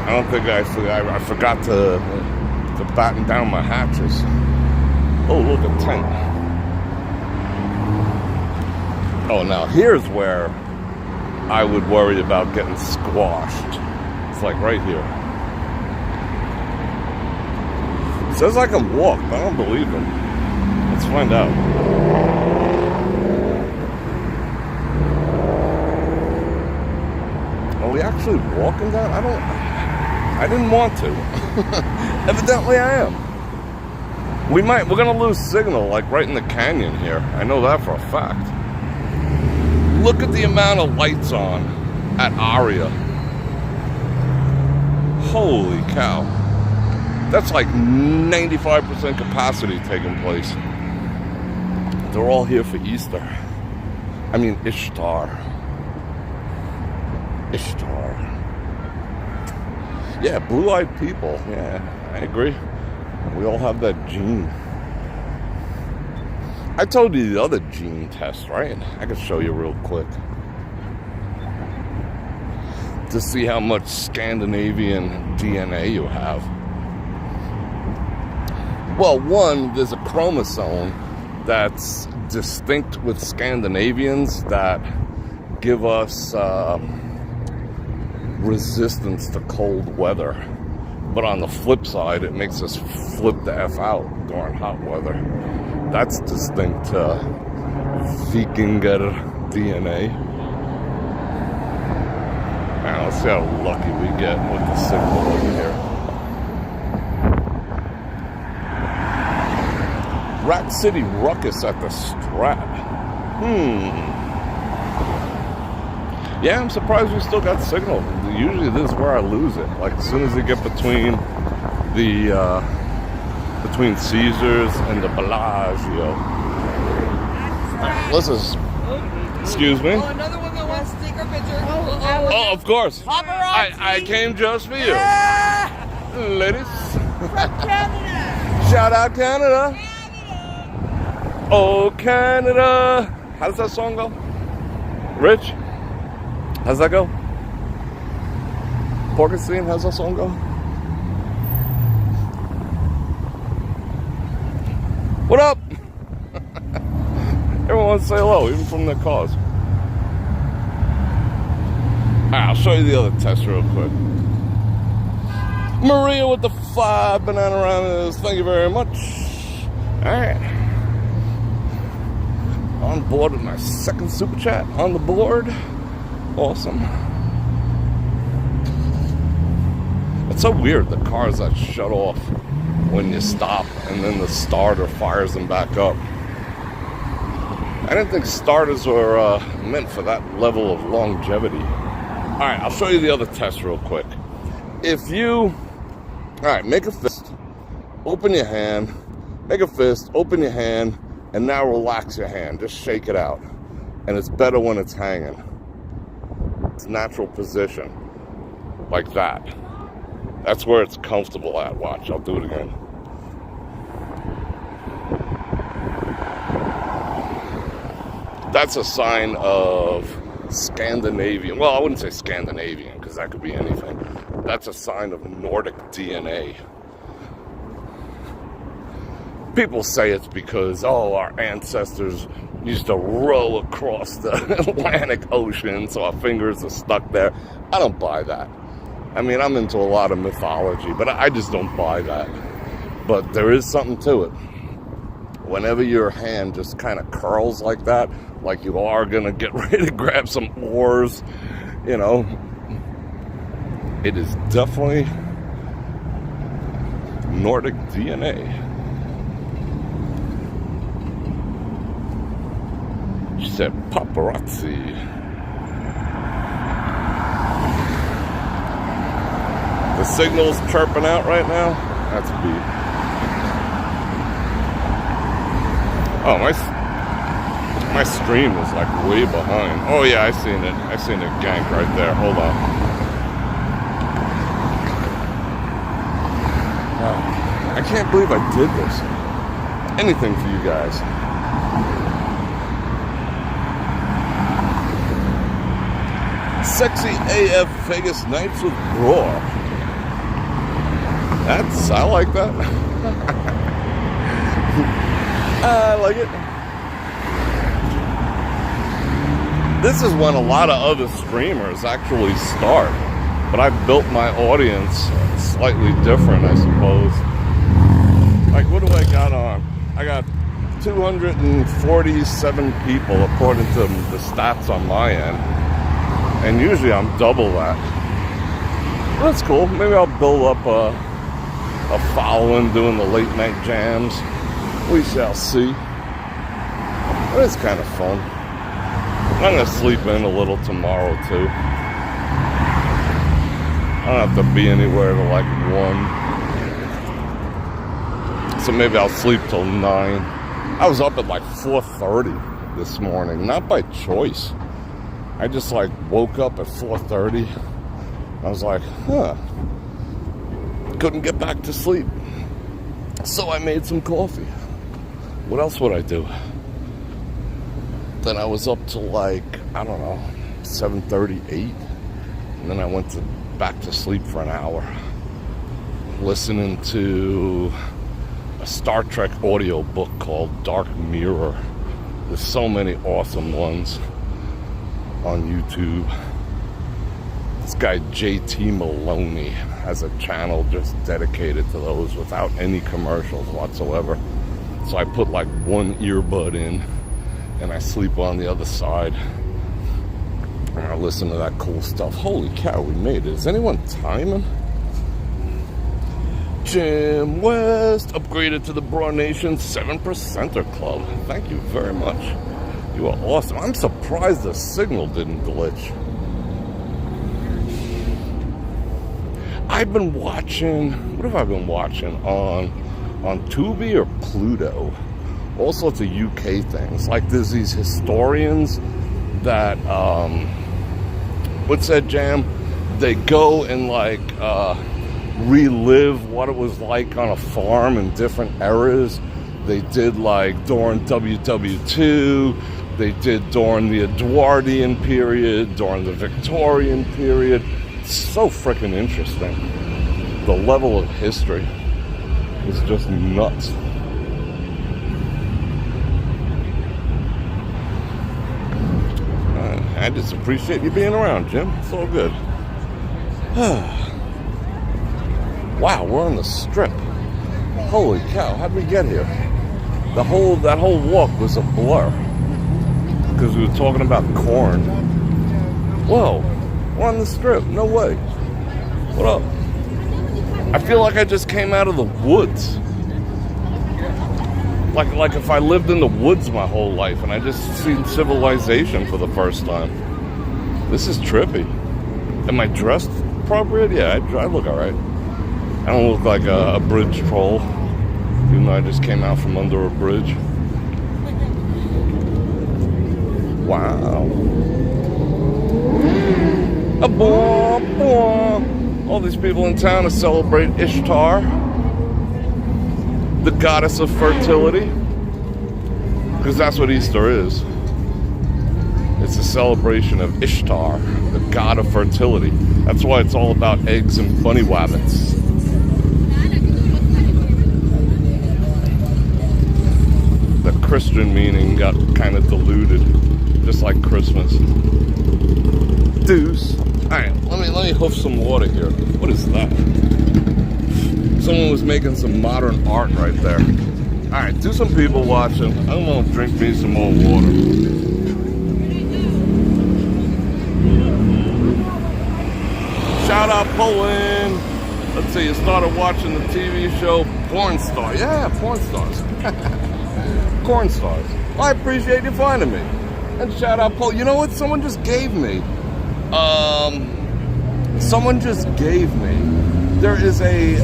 I don't think I forgot to batten down my hatches. Oh, look, a tent. Oh, now here's where I would worry about getting squashed. It's like right here. It says I can walk, but I don't believe him. Let's find out. Are we actually walking down? I didn't want to. Evidently I am. We're gonna lose signal like right in the canyon here. I know that for a fact. Look at the amount of lights on at Aria. Holy cow. That's like 95% capacity taking place. They're all here for Easter. I mean, Ishtar. Yeah, blue-eyed people. Yeah, I agree. We all have that gene. I told you the other gene test, right? I can show you real quick. To see how much Scandinavian DNA you have. Well, one, there's a chromosome that's distinct with Scandinavians that give us resistance to cold weather. But on the flip side, it makes us flip the F out during hot weather. That's distinct Vikinger DNA. Now, let's see how lucky we get with the signal over here. Rat City Ruckus at the Strat. Yeah, I'm surprised we still got signal. Usually this is where I lose it. Like as soon as they get between between Caesars and the Bellagio. This is, excuse me. Oh, another one that wants to take our picture. Oh, of course. Paparazzi. I came just for you. Yeah. Ladies. From Canada. Shout out Canada. Oh, Canada. How does that song go? Rich? How's that go? Porkenstein, how's that song go? What up? Everyone wants to say hello, even from their cars. Alright, I'll show you the other test real quick. Maria with the 5 banana ranas. Thank you very much. Alright. On board with my second super chat on the board. Awesome. It's so weird, the cars that shut off when you stop and then the starter fires them back up. I didn't think starters were meant for that level of longevity. Alright, I'll show you the other test real quick. If you, alright, make a fist open your hand, make a fist, open your hand, and now relax your hand. Just shake it out. And it's better when it's hanging. It's natural position. Like that. That's where it's comfortable at. Watch, I'll do it again. That's a sign of Scandinavian. Well, I wouldn't say Scandinavian, because that could be anything. That's a sign of Nordic DNA. People say it's because, oh, our ancestors used to row across the Atlantic Ocean, so our fingers are stuck there. I don't buy that. I mean, I'm into a lot of mythology, but I just don't buy that. But there is something to it. Whenever your hand just kind of curls like that, like you are going to get ready to grab some oars, you know, it is definitely Nordic DNA. She said paparazzi. The signal's chirping out right now. That's a beat. Oh, my stream is like way behind. Oh yeah, I seen it gank right there. Hold on. I can't believe I did this. Anything for you guys. Sexy AF Vegas nights with Bror. I like that. I like it. This is when a lot of other streamers actually start. But I've built my audience slightly different, I suppose. Like, what do I got on? I got 247 people according to the stats on my end. And usually I'm double that. That's cool. Maybe I'll build up a following doing the late night jams. We shall see. But it's kind of fun. I'm going to sleep in a little tomorrow too. I don't have to be anywhere till like 1. So maybe I'll sleep till 9. I was up at like 4:30 this morning. Not by choice. I just like woke up at 4:30. I was like, couldn't get back to sleep. So I made some coffee. What else would I do? Then I was up till like, I don't know, 7:38. And then I went back to sleep for an hour. Listening to a Star Trek audio book called Dark Mirror. There's so many awesome ones on YouTube. This guy JT Maloney has a channel just dedicated to those without any commercials whatsoever. So I put like one earbud in and I sleep on the other side and I listen to that cool stuff. Holy cow, we made it. Is anyone timing? Jim West upgraded to the Bror Nation 7%er Club. Thank you very much. You are awesome. I'm surprised the signal didn't glitch. I've been watching, what have I been watching on Tubi or Pluto? All sorts of UK things. Like there's these historians that, what's that jam? They go and like relive what it was like on a farm in different eras. They did like during WW2. They did during the Edwardian period, during the Victorian period. It's so freaking interesting. The level of history is just nuts. I just appreciate you being around, Jim. It's all good. Wow, we're on the strip. Holy cow, how'd we get here? That whole walk was a blur. Because we were talking about corn. Whoa, we're on the strip. No way. What up? I feel like I just came out of the woods. Like if I lived in the woods my whole life and I just seen civilization for the first time. This is trippy. Am I dressed appropriate? Yeah, I look alright. I don't look like a bridge troll. Even though I just came out from under a bridge. Wow. All these people in town to celebrate Ishtar, the goddess of fertility. Because that's what Easter is. It's a celebration of Ishtar, the god of fertility. That's why it's all about eggs and bunny wabbits. The Christian meaning got kind of diluted, just like Christmas. Deuce. Alright, let me hoof some water here. What is that? Someone was making some modern art right there. Alright, do some people watching. I'm gonna drink me some more water. Shout out Poland. Let's see, you started watching the TV show Porn Star. Yeah, porn stars. Corn stars. Well, I appreciate you finding me. And shout out Poland. You know what? Someone just gave me. There is a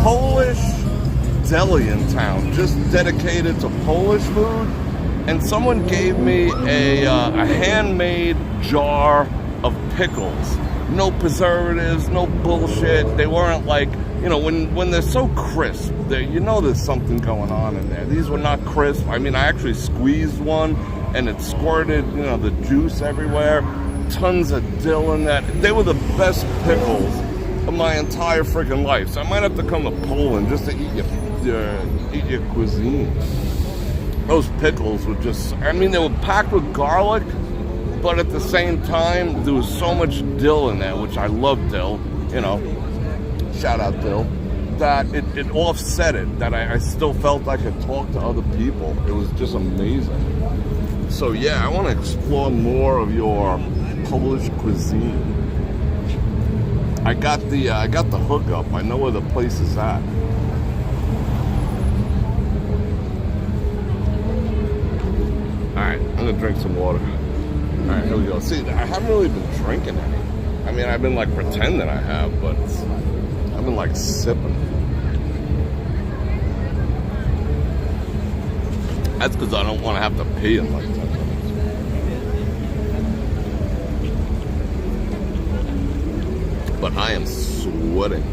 Polish deli in town just dedicated to Polish food, and someone gave me a handmade jar of pickles. No preservatives, no bullshit. They weren't like, you know, when they're so crisp, you know there's something going on in there. These were not crisp. I mean, I actually squeezed one and it squirted, you know, the juice everywhere. Tons of dill in that. They were the best pickles of my entire freaking life. So I might have to come to Poland just to eat your cuisine. Those pickles were just, I mean, they were packed with garlic, but at the same time, there was so much dill in there, which I love dill, you know, shout out dill, that it offset it, that I still felt I could talk to other people. It was just amazing. So yeah, I want to explore more of your Polish cuisine. I got the hookup. I know where the place is at. Alright, I'm gonna drink some water. Alright, here we go. See, I haven't really been drinking any. I mean, I've been like pretending I have, but I've been like sipping. That's because I don't want to have to pee in like 10 minutes. But I am sweating.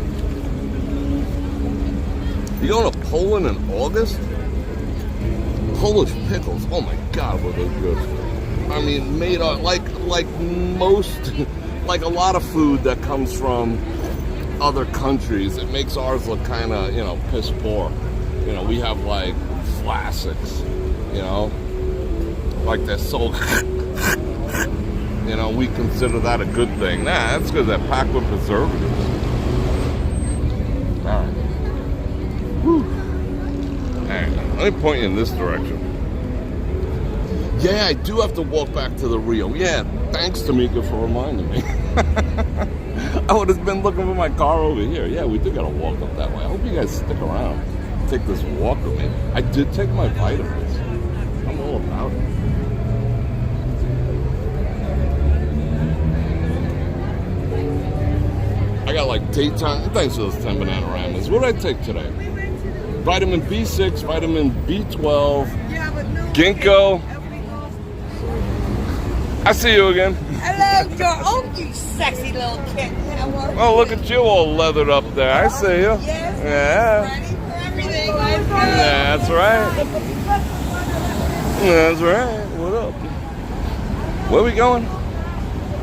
You going to Poland in August? Polish pickles, oh my God, were they good. I mean, made out like most, like a lot of food that comes from other countries, it makes ours look kind of, you know, piss poor. You know, we have like classics, you know, like they're so, you know, we consider that a good thing. Nah, that's because they're packed with preservatives. All right. Whew. Hang on, let me point you in this direction. Yeah, I do have to walk back to the Rio. Yeah, thanks, Tamika, for reminding me. I would have been looking for my car over here. Yeah, we do gotta walk up that way. I hope you guys stick around. Take this walk with me. I did take my vitamins. I'm all about it. I got like daytime. Thanks for those 10 Bananaramas. What did I take today? Vitamin B6, vitamin B12, ginkgo. I see you again. Hello, George. Oh, you sexy little kid. Oh, look at you all leathered up there. I see you. Yes. Yeah. Ready for everything. Let's go. That's right. That's right. What up? Where are we going?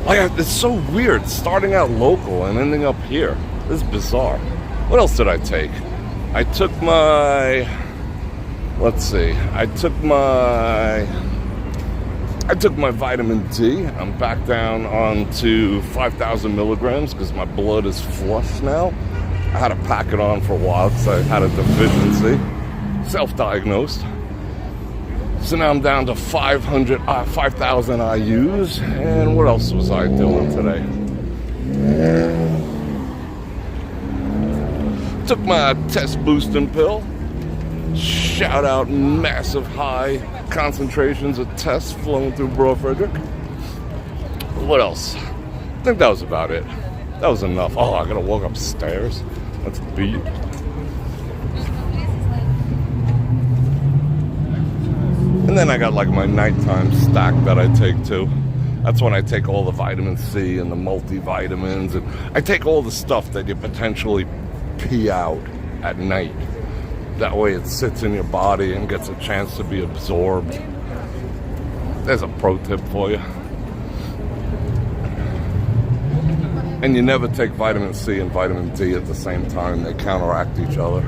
Like, it's so weird starting out local and ending up here. This is bizarre. What else did I take? I took my, let's see, I took my vitamin D. I'm back down onto 5,000 milligrams because my blood is flush now. I had to pack it on for a while because I had a deficiency. Self-diagnosed. So now I'm down to 5,000 IUs. And what else was I doing today? Took my test boosting pill. Shout out massive high concentrations of tests flowing through Bror Fredrik. What else? I think that was about it. That was enough. Oh, I gotta walk upstairs. That's beat. And then I got like my nighttime stack that I take too. That's when I take all the vitamin C and the multivitamins, and I take all the stuff that you potentially pee out at night. That way it sits in your body and gets a chance to be absorbed. There's a pro tip for you. And you never take vitamin C and vitamin D at the same time. They counteract each other.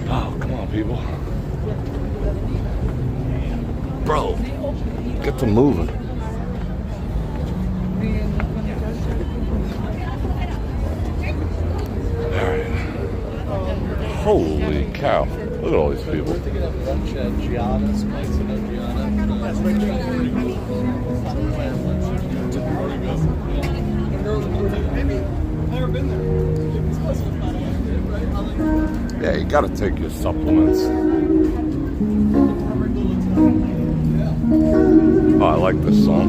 Oh, come on, people. Bro, get to moving. Alright. Holy cow. Look at all these people. Yeah, you gotta take your supplements. Oh, I like this song.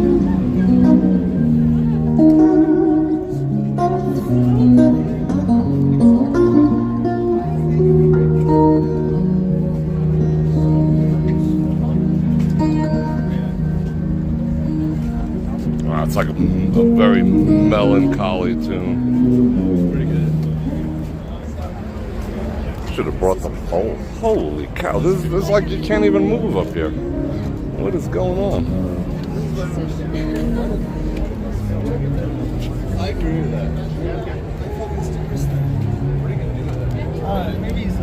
Oh, it's like a very melancholy tune. Pretty good. Should have brought the pole. Holy cow, this is like you can't even move up here. What is going on? I agree with that. Maybe he's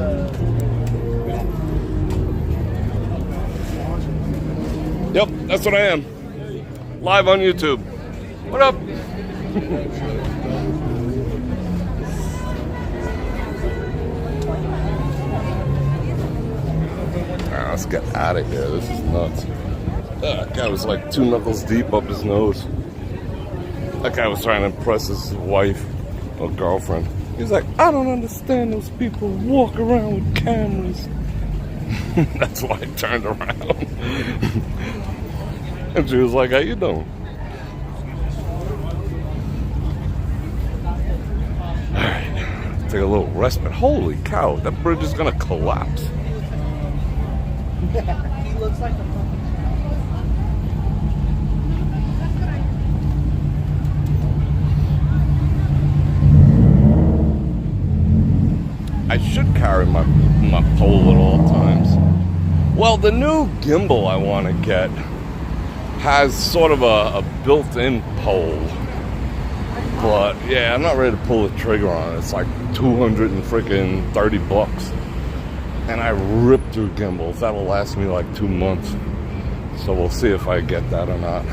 Yep, that's what I am. Live on YouTube. What up? Let's get out of here. This is nuts. That guy was like 2 knuckles deep up his nose. That guy was trying to impress his wife or girlfriend. He's like, I don't understand those people who walk around with cameras. That's why I turned around. And she was like, how you doing? Alright, take a little respite. Holy cow, that bridge is gonna collapse. he looks like a I should carry my pole at all times. Well, the new gimbal I want to get has sort of a built-in pole. But yeah, I'm not ready to pull the trigger on it. It's like $230. And I rip through gimbals. That'll last me like 2 months. So we'll see if I get that or not.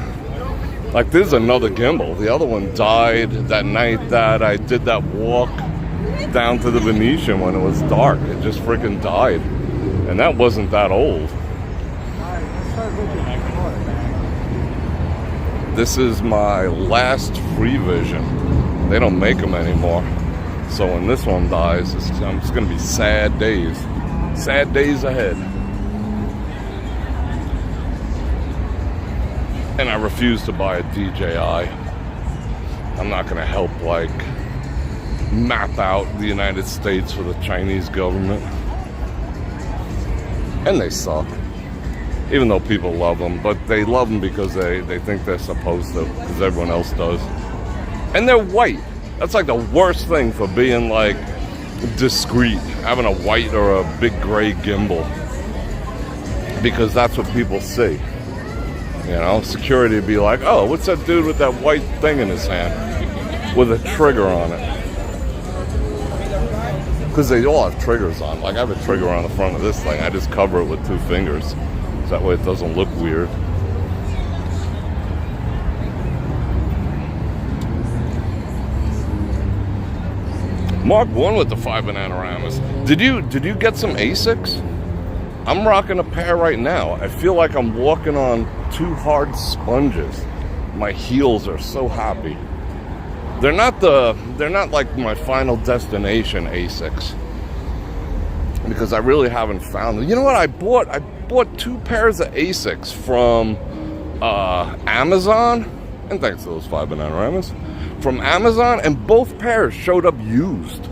Like, there's another gimbal. The other one died that night that I did that walk down to the Venetian when it was dark. It just freaking died. And that wasn't that old. This is my last free vision. They don't make them anymore. So when this one dies, it's going to be sad days. Sad days ahead. And I refuse to buy a DJI. I'm not going to help, like, map out the United States for the Chinese government. And they suck. Even though people love them. But they love them because they think they're supposed to. Because everyone else does. And they're white. That's like the worst thing for being, like, discreet. Having a white or a big gray gimbal. Because that's what people see. You know, security would be like, oh, what's that dude with that white thing in his hand? With a trigger on it. Because they all have triggers on. Like, I have a trigger on the front of this thing. I just cover it with 2 fingers. So that way it doesn't look weird. Mark 1 with the 5 Bananaramas. Did you get some Asics? I'm rocking a pair right now. I feel like I'm walking on 2 hard sponges. My heels are so happy. They're not like my final destination Asics. Because I really haven't found them. You know what I bought? I bought 2 pairs of Asics from Amazon. And thanks to those 5 Bananaramas. From Amazon, and both pairs showed up used.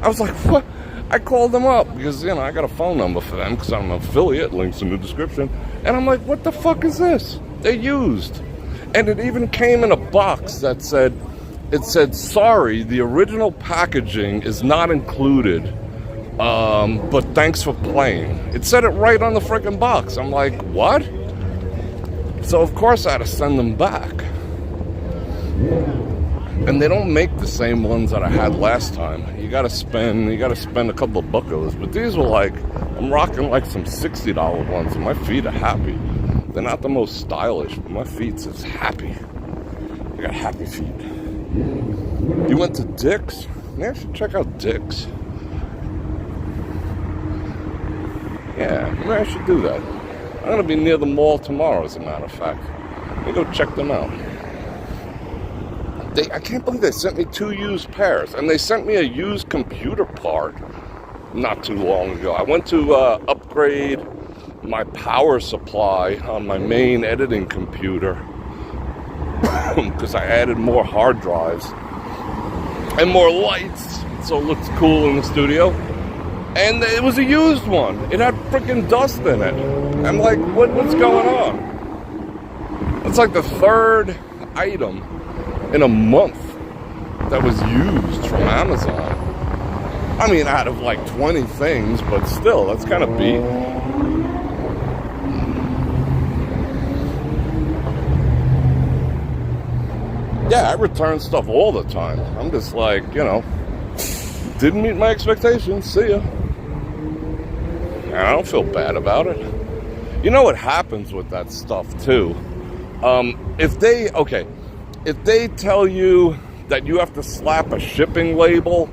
I was like, what? I called them up because, you know, I got a phone number for them because I'm an affiliate, links in the description. And I'm like, what the fuck is this? They're used. And it even came in a box that said, sorry, the original packaging is not included, but thanks for playing. It said it right on the freaking box. I'm like, what? So of course I had to send them back. And they don't make the same ones that I had last time. You gotta spend a couple of buckos. But these were like, I'm rocking like some $60 ones, and my feet are happy. They're not the most stylish, but my feet's is happy. I got happy feet. You went to Dick's? Yeah, I should check out Dick's. Yeah, maybe I should do that. I'm gonna be near the mall tomorrow, as a matter of fact. Let me go check them out. I can't believe they sent me 2 used pairs, and they sent me a used computer part not too long ago. I went to upgrade my power supply on my main editing computer because I added more hard drives and more lights, so it looks cool in the studio. And it was a used one. It had freaking dust in it. I'm like, what's going on? It's like the 3rd item in a month that was used from Amazon. I mean, out of like 20 things, but still, that's kind of beat. Yeah, I return stuff all the time. I'm just like, you know, didn't meet my expectations. See ya. And I don't feel bad about it. You know what happens with that stuff too? If they tell you that you have to slap a shipping label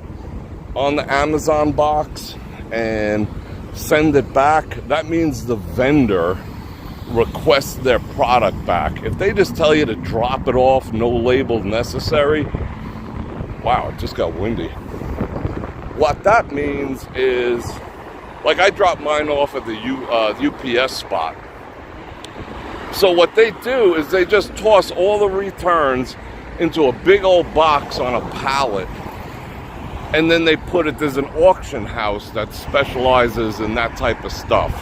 on the Amazon box and send it back, that means the vendor requests their product back. If they just tell you to drop it off, no label necessary, wow, it just got windy. What that means is, like, I dropped mine off at the UPS spot. So what they do is they just toss all the returns into a big old box on a pallet, and then they put it, there's an auction house that specializes in that type of stuff,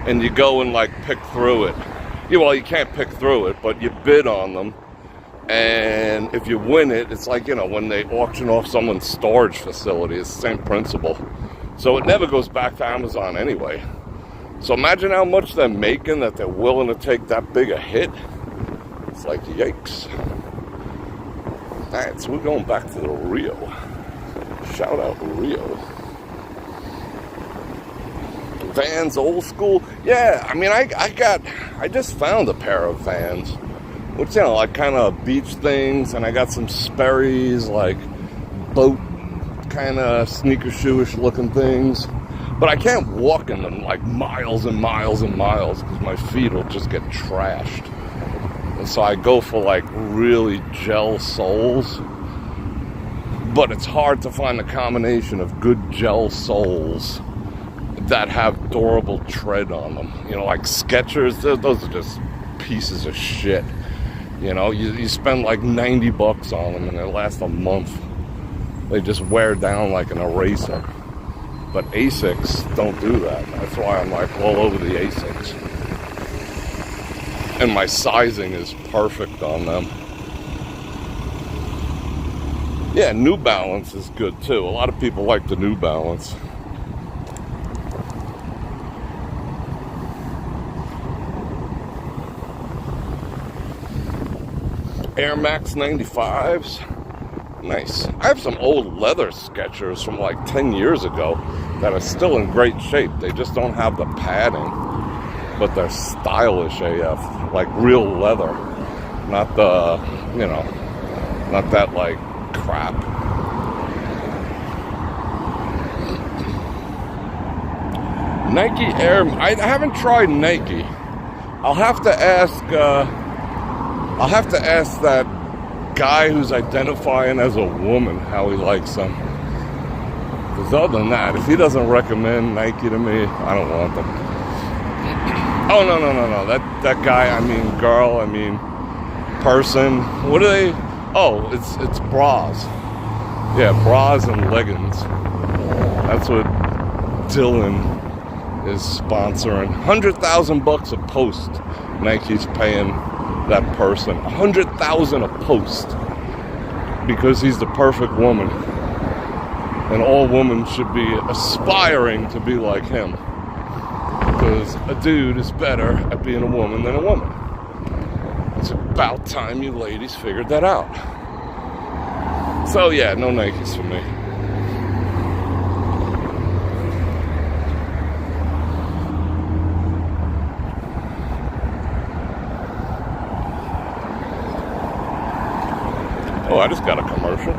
and you go and like pick through it. Yeah, well, you can't pick through it, but you bid on them, and if you win it, it's like, you know, when they auction off someone's storage facility, it's the same principle. So it never goes back to Amazon anyway. So imagine how much they're making that they're willing to take that big a hit. It's like, yikes. Alright, so we're going back to the Rio. Shout out Rio. Vans, old school. Yeah, I mean, I just found a pair of Vans, which, you know, like kind of beach things, and I got some Sperry's, like boat kind of sneaker shoeish looking things. But I can't walk in them like miles and miles and miles because my feet will just get trashed. And so I go for like really gel soles. But it's hard to find a combination of good gel soles that have durable tread on them. You know, like Skechers, those are just pieces of shit. You know, you spend like $90 on them and they last a month. They just wear down like an eraser. But Asics don't do that. That's why I'm like all over the Asics. And my sizing is perfect on them. Yeah, New Balance is good too. A lot of people like the New Balance. Air Max 95s. Nice. I have some old leather Skechers from like 10 years ago that are still in great shape. They just don't have the padding, but they're stylish AF, like real leather, not the, you know, not that like crap. Nike Air, I haven't tried Nike. I'll have to ask that guy who's identifying as a woman how he likes them. Because other than that, if he doesn't recommend Nike to me, I don't want them. Oh, no. That guy, I mean girl, I mean person. What are they? Oh, it's bras. Yeah, bras and leggings. That's what Dylan is sponsoring. $100,000 a post. Nike's paying that person $100,000 a post because he's the perfect woman, and all women should be aspiring to be like him. Because a dude is better at being a woman than a woman. It's about time you ladies figured that out. So yeah, no Nikes for me. Oh, I just got a commercial.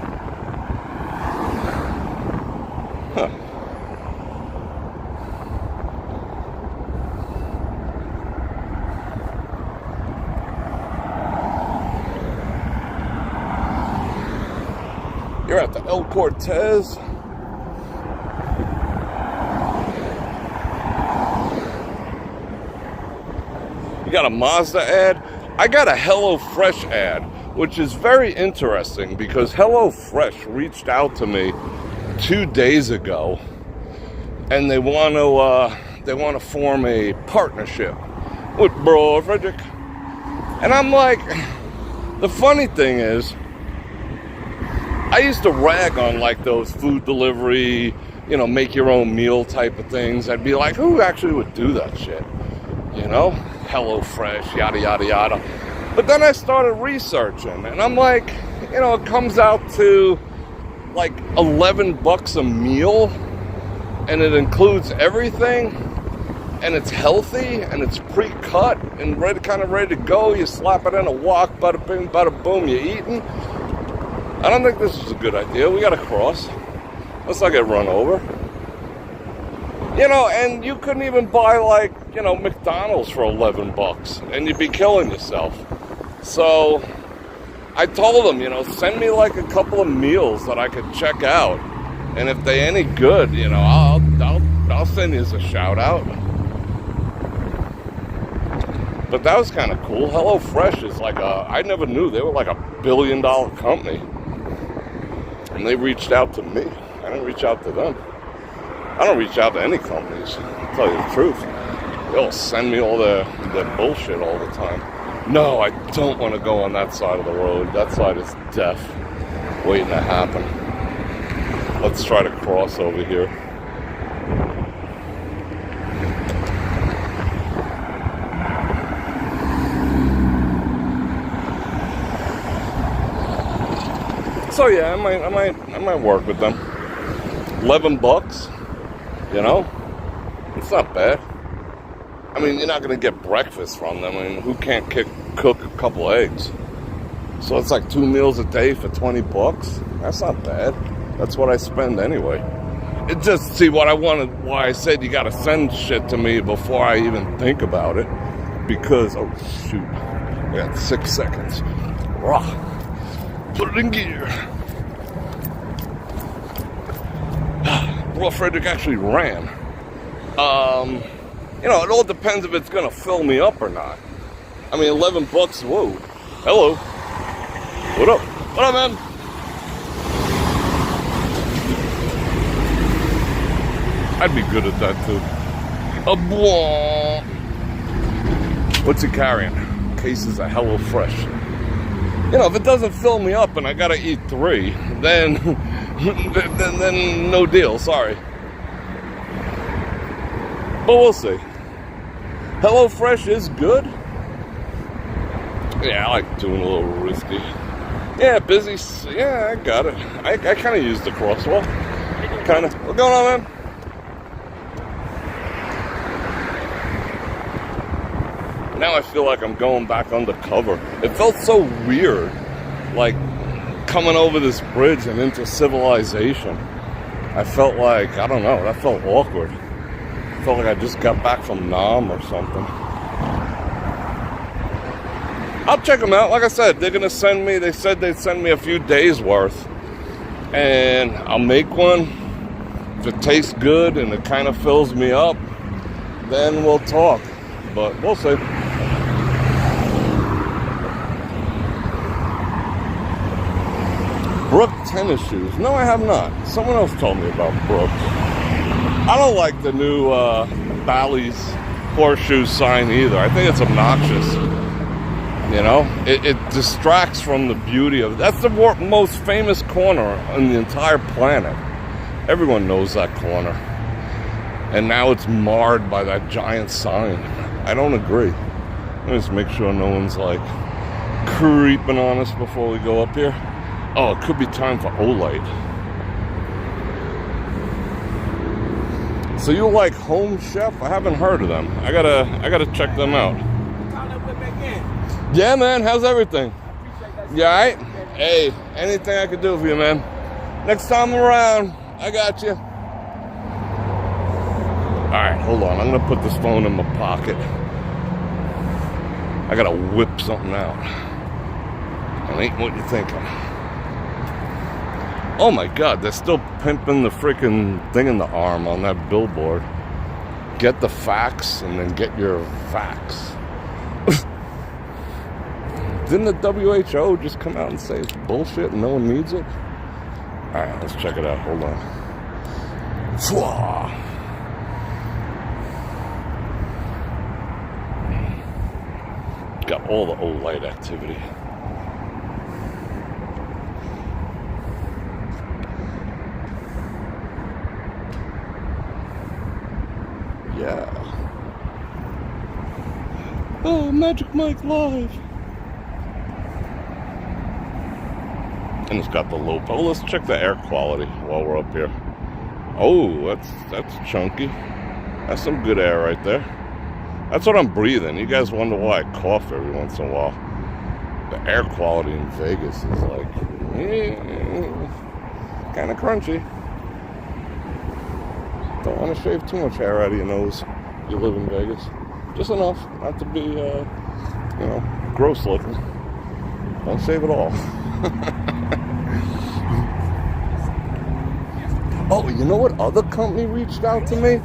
Huh. You're at the El Cortez. You got a Mazda ad? I got a HelloFresh ad, which is very interesting because HelloFresh reached out to me 2 days ago, and they want to form a partnership with Bror Fredrik. And I'm like, the funny thing is, I used to rag on like those food delivery, you know, make your own meal type of things. I'd be like, who actually would do that shit? You know, HelloFresh, yada yada yada. But then I started researching, and I'm like, you know, it comes out to like $11 a meal, and it includes everything, and it's healthy, and it's pre-cut, and ready to go. You slap it in a wok, bada bing, bada boom, you're eating. I don't think this is a good idea. We gotta cross. Let's not get run over. You know, and you couldn't even buy like, you know, McDonald's for $11, and you'd be killing yourself. So I told them, you know, send me like a couple of meals that I could check out, and if they any good, you know, I'll send you a shout out. But that was kind of cool. HelloFresh is like I never knew they were like $1 billion company, and they reached out to me. I didn't reach out to them. I don't reach out to any companies, I'll tell you the truth. They'll send me all their bullshit all the time. No, I don't want to go on that side of the road. That side is death waiting to happen. Let's try to cross over here. So yeah, I might work with them. $11, you know, it's not bad. I mean, you're not going to get breakfast from them. I mean, who can't cook a couple eggs? So it's like 2 meals a day for $20. That's not bad. That's what I spend anyway. It just, see, what I wanted, why I said you got to send shit to me before I even think about it. Because, oh shoot, I got 6 seconds. Rah. Put it in gear. Bror Fredrik actually ran. You know, it all depends if it's gonna fill me up or not. I mean, $11. Whoa. Hello. What up? What up, man? I'd be good at that too. What's he carrying? Cases of HelloFresh. You know, if it doesn't fill me up and I gotta eat 3, then no deal. Sorry. But we'll see. HelloFresh is good. Yeah, I like doing a little risky. Yeah, busy. Yeah, I got it. I kind of use the crosswalk. Kind of. What's going on, man? Now I feel like I'm going back undercover. It felt so weird, like coming over this bridge and into civilization. I felt like, I don't know, that felt awkward. I felt like I just got back from Nam or something. I'll check them out. Like I said, they're going to send me, they said they'd send me a few days worth. And I'll make one. If it tastes good and it kind of fills me up, then we'll talk. But we'll see. Brook tennis shoes. No, I have not. Someone else told me about Brooks. I don't like the new Bally's horseshoe sign either. I think it's obnoxious. You know, it distracts from the beauty of it. That's the most famous corner on the entire planet. Everyone knows that corner. And now it's marred by that giant sign. I don't agree. Let me just make sure no one's like creeping on us before we go up here. Oh, it could be time for Olight. So you like Home Chef? I haven't heard of them. I gotta check them out. Yeah, man. How's everything? You all right? Hey, anything I could do for you, man. Next time around, I got you. All right, hold on. I'm gonna put this phone in my pocket. I gotta whip something out. It ain't what you're thinking. Oh my God, they're still pimping the freaking thing in the arm on that billboard. Get the facts and then get your facts. Didn't the WHO just come out and say it's bullshit and no one needs it? Alright, let's check it out. Hold on. Got all the old light activity. Yeah. Oh, Magic Mike Live. And it's got the low power. Oh, let's check the air quality while we're up here. Oh, that's chunky. That's some good air right there. That's what I'm breathing. You guys wonder why I cough every once in a while. The air quality in Vegas is like kind of crunchy. Don't want to shave too much hair out of your nose. You live in Vegas. Just enough not to be, you know, gross looking. Don't shave it all. Oh, you know what other company reached out to me?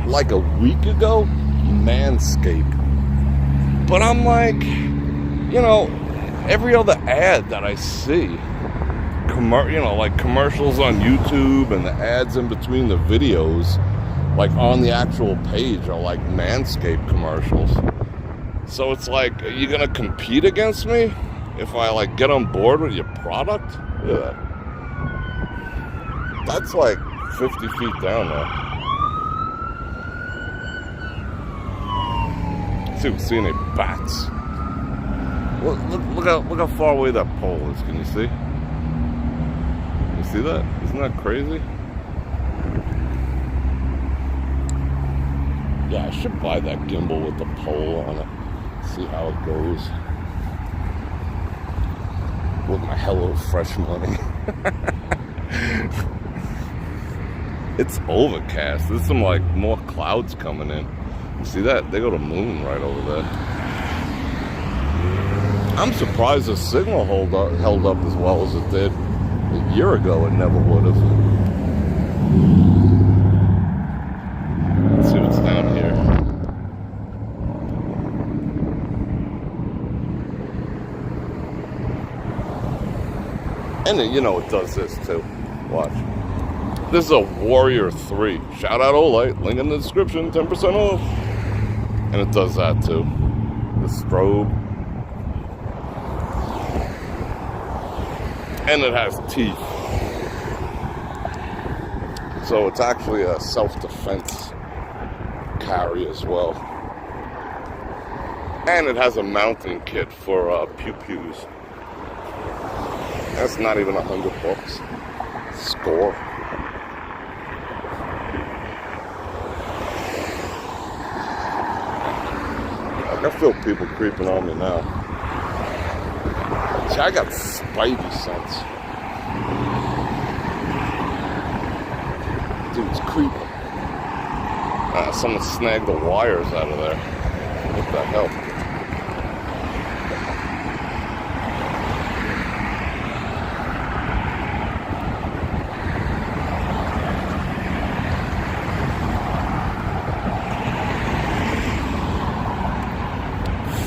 Like a week ago? Manscaped. But I'm like, you know, every other ad that I see, you know, like commercials on YouTube and the ads in between the videos, like on the actual page are like Manscaped commercials. So it's like, are you gonna compete against me if I like get on board with your product? Yeah. That's like 50 feet down there. Let's see if we see any bats. Look how far away that pole is. Can you see? You see that? Isn't that crazy? Yeah, I should buy that gimbal with the pole on it. See how it goes. With my HelloFresh money. It's overcast. There's some like more clouds coming in. You see that? They got a moon right over there. I'm surprised the signal held up as well as it did. A year ago, it never would have. Let's see what's down here. And then, you know, it does this too. Watch. This is a Warrior 3. Shout out Olight. Link in the description. 10% off. And it does that too. The strobe. And it has teeth. So it's actually a self-defense carry as well. And it has a mounting kit for pew-pews. That's not even $100. Score. I feel people creeping on me now. See, I got spidey sense. Dude's creeping. Someone snagged the wires out of there. What the hell?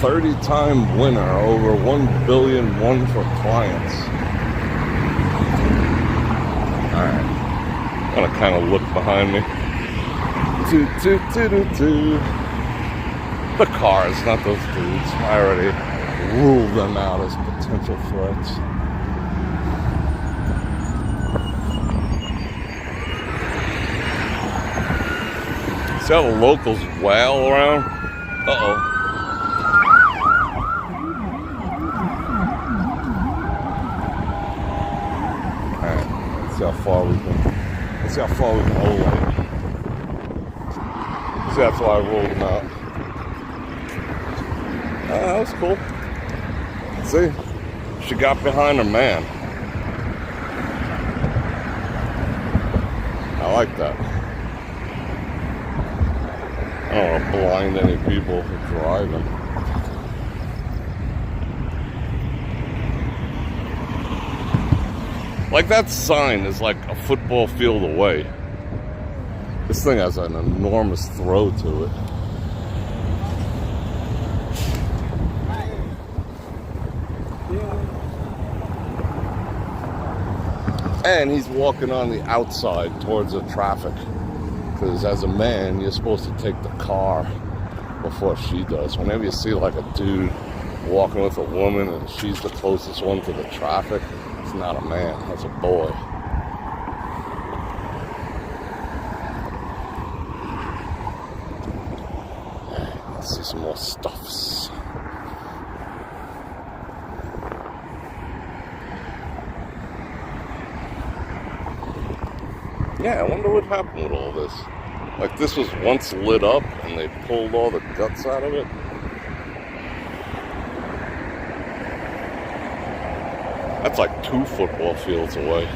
$30-time winner, over $1 billion won for clients. Alright. I'm gonna kind of look behind me. Toot, toot, toot, toot, toot. The cars, not those dudes. I already ruled them out as potential threats. See how the locals wail around? Uh-oh. Alright, let's see how far we can. Let's see how far we can hold it. See, that's why I rolled them out. That was cool. See? She got behind her man. I like that. I don't want to blind any people for driving. Like that sign is like a football field away. This thing has an enormous throw to it. And he's walking on the outside towards the traffic. Because as a man, you're supposed to take the car before she does. Whenever you see like a dude walking with a woman and she's the closest one to the traffic, it's not a man, that's a boy. Let's see some more stuffs. Yeah, I wonder what happened with all this. Like this was once lit up and they pulled all the guts out of it. That's like 2 football fields away.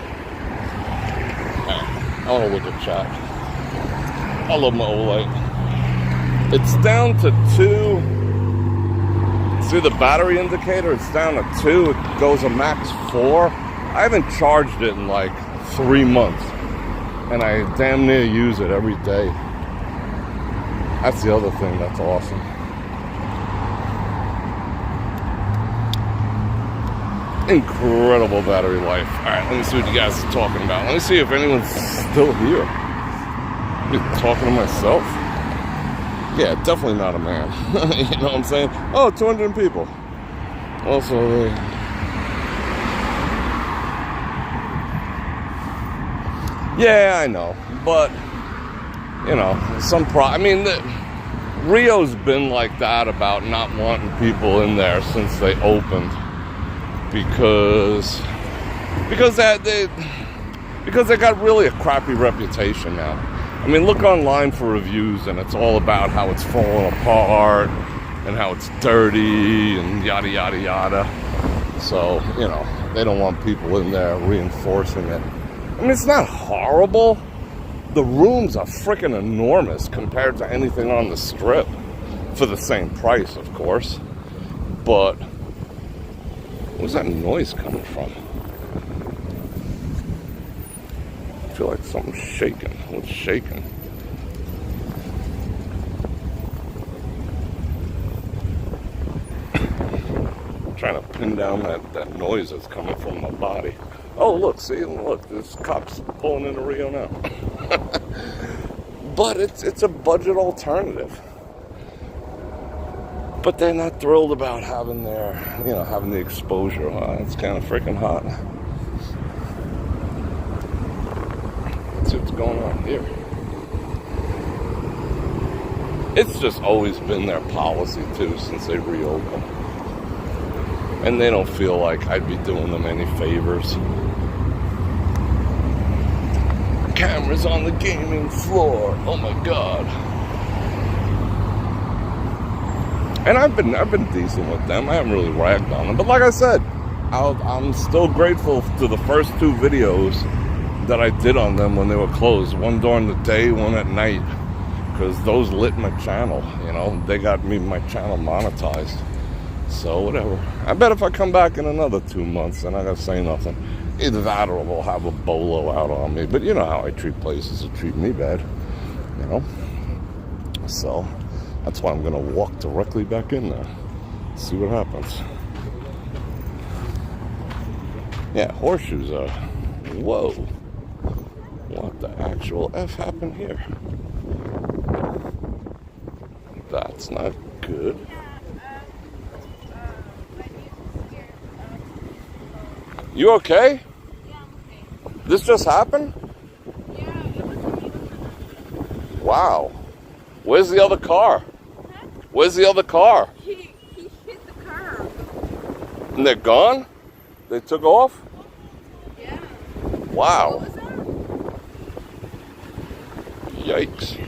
I want to look at chat. I love my old light. It's down to 2. See the battery indicator? It's down to 2. It goes a max 4. I haven't charged it in like 3 months. And I damn near use it every day. That's the other thing that's awesome. Incredible battery life. Alright, let me see what you guys are talking about. Let me see if anyone's still here. I'm talking to myself. Yeah, definitely not a man. You know what I'm saying? Oh, 200 people. Also, yeah, I know. But, you know, I mean, Rio's been like that about not wanting people in there since they opened. Because they got really a crappy reputation now. I mean, look online for reviews, and it's all about how it's falling apart and how it's dirty and yada yada yada. So, you know, they don't want people in there reinforcing it. I mean, it's not horrible. The rooms are freaking enormous compared to anything on the strip, for the same price, of course. But where's that noise coming from? I feel like something's shaking. What's shaking? I'm trying to pin down that noise that's coming from my body. Oh, look, see? Look, there's cops pulling into Rio now. But it's a budget alternative. But they're not thrilled about having having the exposure. It's kind of freaking hot. Let's see what's going on here. It's just always been their policy, too, since they reopened. And they don't feel like I'd be doing them any favors. Cameras on the gaming floor. Oh my god. And I've been decent with them. I haven't really ragged on them. But like I said, I'm still grateful to the first 2 videos that I did on them when they were closed. One during the day, one at night. Because those lit my channel, you know. They got my channel monetized. So whatever. I bet if I come back in another 2 months, then I gotta say nothing. Either that or they'll have a bolo out on me. But you know how I treat places that treat me bad. You know? So that's why I'm gonna walk directly back in there. See what happens. Yeah, horseshoes are... Whoa. What the actual F happened here? That's not good. You okay? Yeah, I'm okay. This just happened? Yeah, it was Wow. Where's the other car? Where's the other car? He hit the curb. And they're gone? They took off? Yeah. Wow. What was that? Yikes.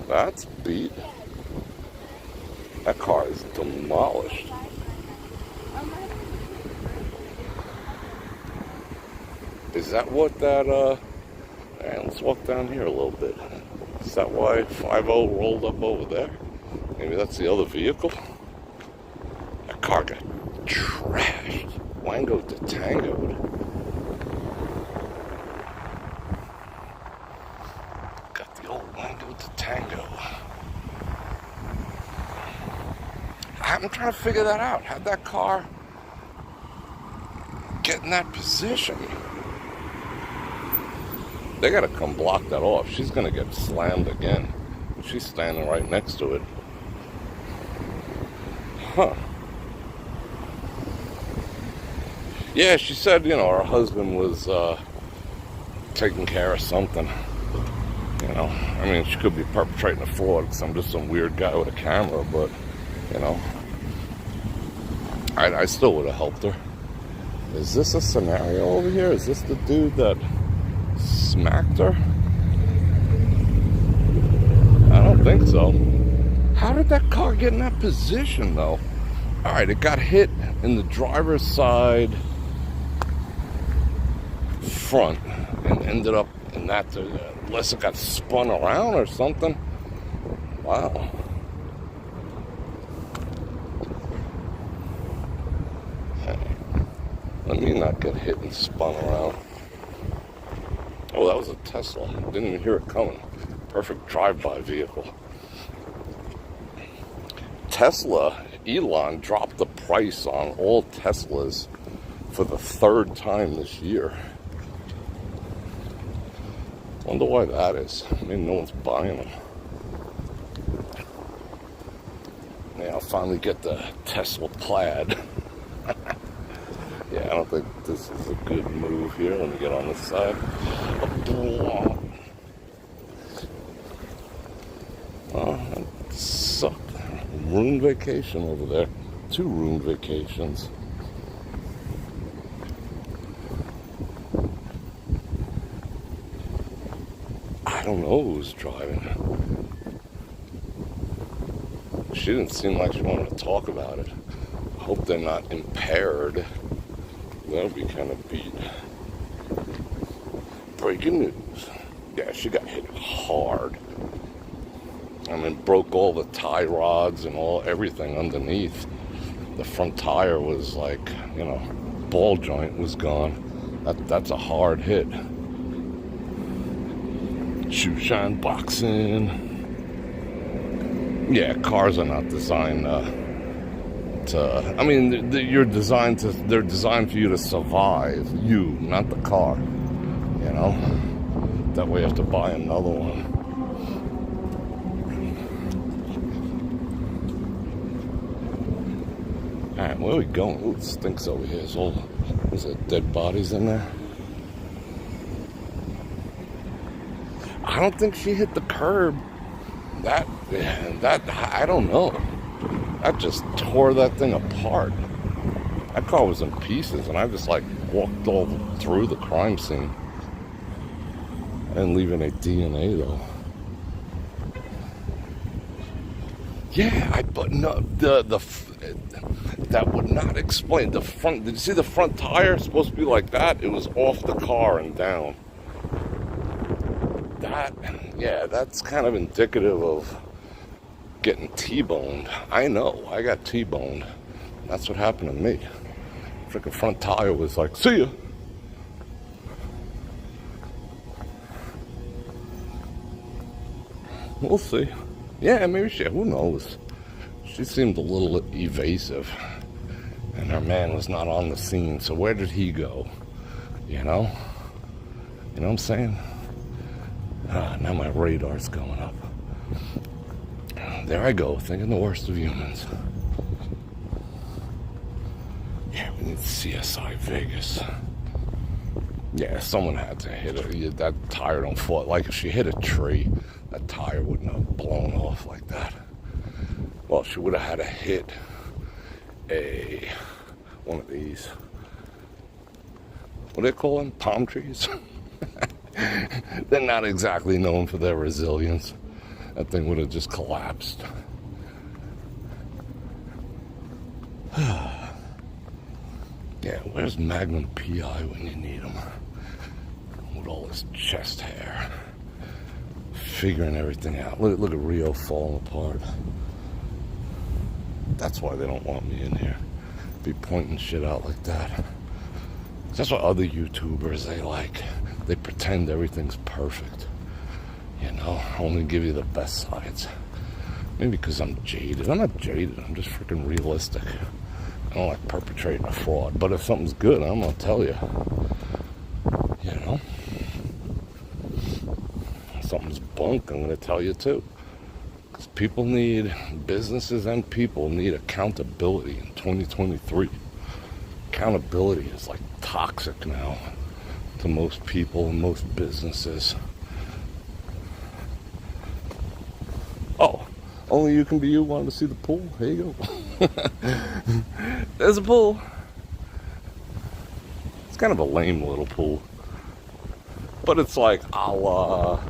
That's beat. That car is demolished. Is that what that, let's walk down here a little bit. Is that why 5-0 rolled up over there? Maybe that's the other vehicle? That car got trashed. Wango to tangoed. Got the old Wango to tango. I'm trying to figure that out. How'd that car get in that position? They gotta come block that off. She's gonna get slammed again. She's standing right next to it. Huh. Yeah, she said, you know, her husband was taking care of something. You know, I mean, she could be perpetrating a fraud because I'm just some weird guy with a camera, but, you know, I still would have helped her. Is this a scenario over here? Is this the dude that smacked her? I don't think so. How did that car get in that position, though? All right, it got hit in the driver's side front and ended up in that, unless it got spun around or something. Wow. Let me not get hit and spun around. Oh, that was a Tesla. Didn't even hear it coming. Perfect drive-by vehicle. Tesla, Elon dropped the price on all Teslas for the 3rd time this year. Wonder why that is. I mean, no one's buying them. Yeah, I'll finally get the Tesla Plaid. Yeah, I don't think this is a good move here. Let me get on this side. Oh, that sucked. Room vacation over there. 2 room vacations. I don't know who was driving. She didn't seem like she wanted to talk about it. I hope they're not impaired. That would be kind of beat. Breaking news. Yeah, she got hit hard. I mean, broke all the tie rods and everything underneath. The front tire was like, you know, ball joint was gone. That's a hard hit. Shoe shine boxing. Yeah, cars are not designed I mean, they're designed for you to survive. You, not the car. You know? That way you have to buy another one. Alright, where are we going? Ooh, it stinks over here. Is there dead bodies in there? I don't think she hit the curb. That, I don't know. That just tore that thing apart. That car was in pieces, and I just like walked all through the crime scene. I didn't leave any DNA though. Yeah, but no, that would not explain the front. Did you see the front tire? It's supposed to be like that. It was off the car and down. Yeah, that's kind of indicative of getting T-boned. I know, I got T-boned. That's what happened to me. Freaking front tire was like, see ya. We'll see. Yeah, maybe who knows? She seemed a little evasive. And her man was not on the scene, so where did he go? You know? You know what I'm saying? Now my radar's going up. There I go, thinking the worst of humans. Yeah, we need CSI Vegas. Yeah, someone had to hit her. Yeah, that tire don't fall. Like if she hit a tree, that tire wouldn't have blown off like that. Well, she would have had to hit one of these. What do they call them? Palm trees? They're not exactly known for their resilience. That thing would have just collapsed. Yeah, where's Magnum PI when you need them? With all this chest hair. Figuring everything out. Look at Rio falling apart. That's why they don't want me in here. Be pointing shit out like that. That's what other YouTubers, they pretend everything's perfect. You know, only give you the best sides. Maybe because I'm jaded. I'm not jaded, I'm just freaking realistic. I don't like perpetrating a fraud. But if something's good, I'm gonna tell you. You know? If something's bunk, I'm gonna tell you too. Because businesses and people need accountability in 2023. Accountability is like toxic now to most people and most businesses. Oh, only you can be you. Wanted to see the pool? There you go. There's a pool. It's kind of a lame little pool. But it's like a la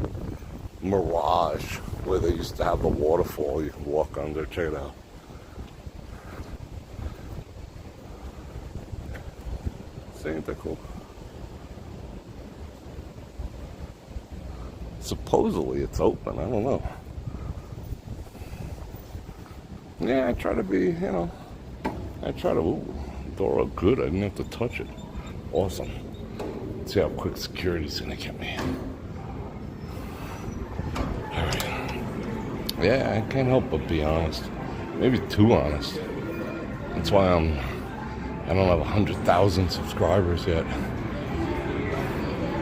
Mirage, where they used to have the waterfall you can walk under. Check it out. Ain't that cool? Supposedly it's open. I don't know. Yeah, I try to be, ooh, door up good. I didn't have to touch it. Awesome. Let's see how quick security's gonna get me. Alright. Yeah, I can't help but be honest. Maybe too honest. That's why I don't have 100,000 subscribers yet.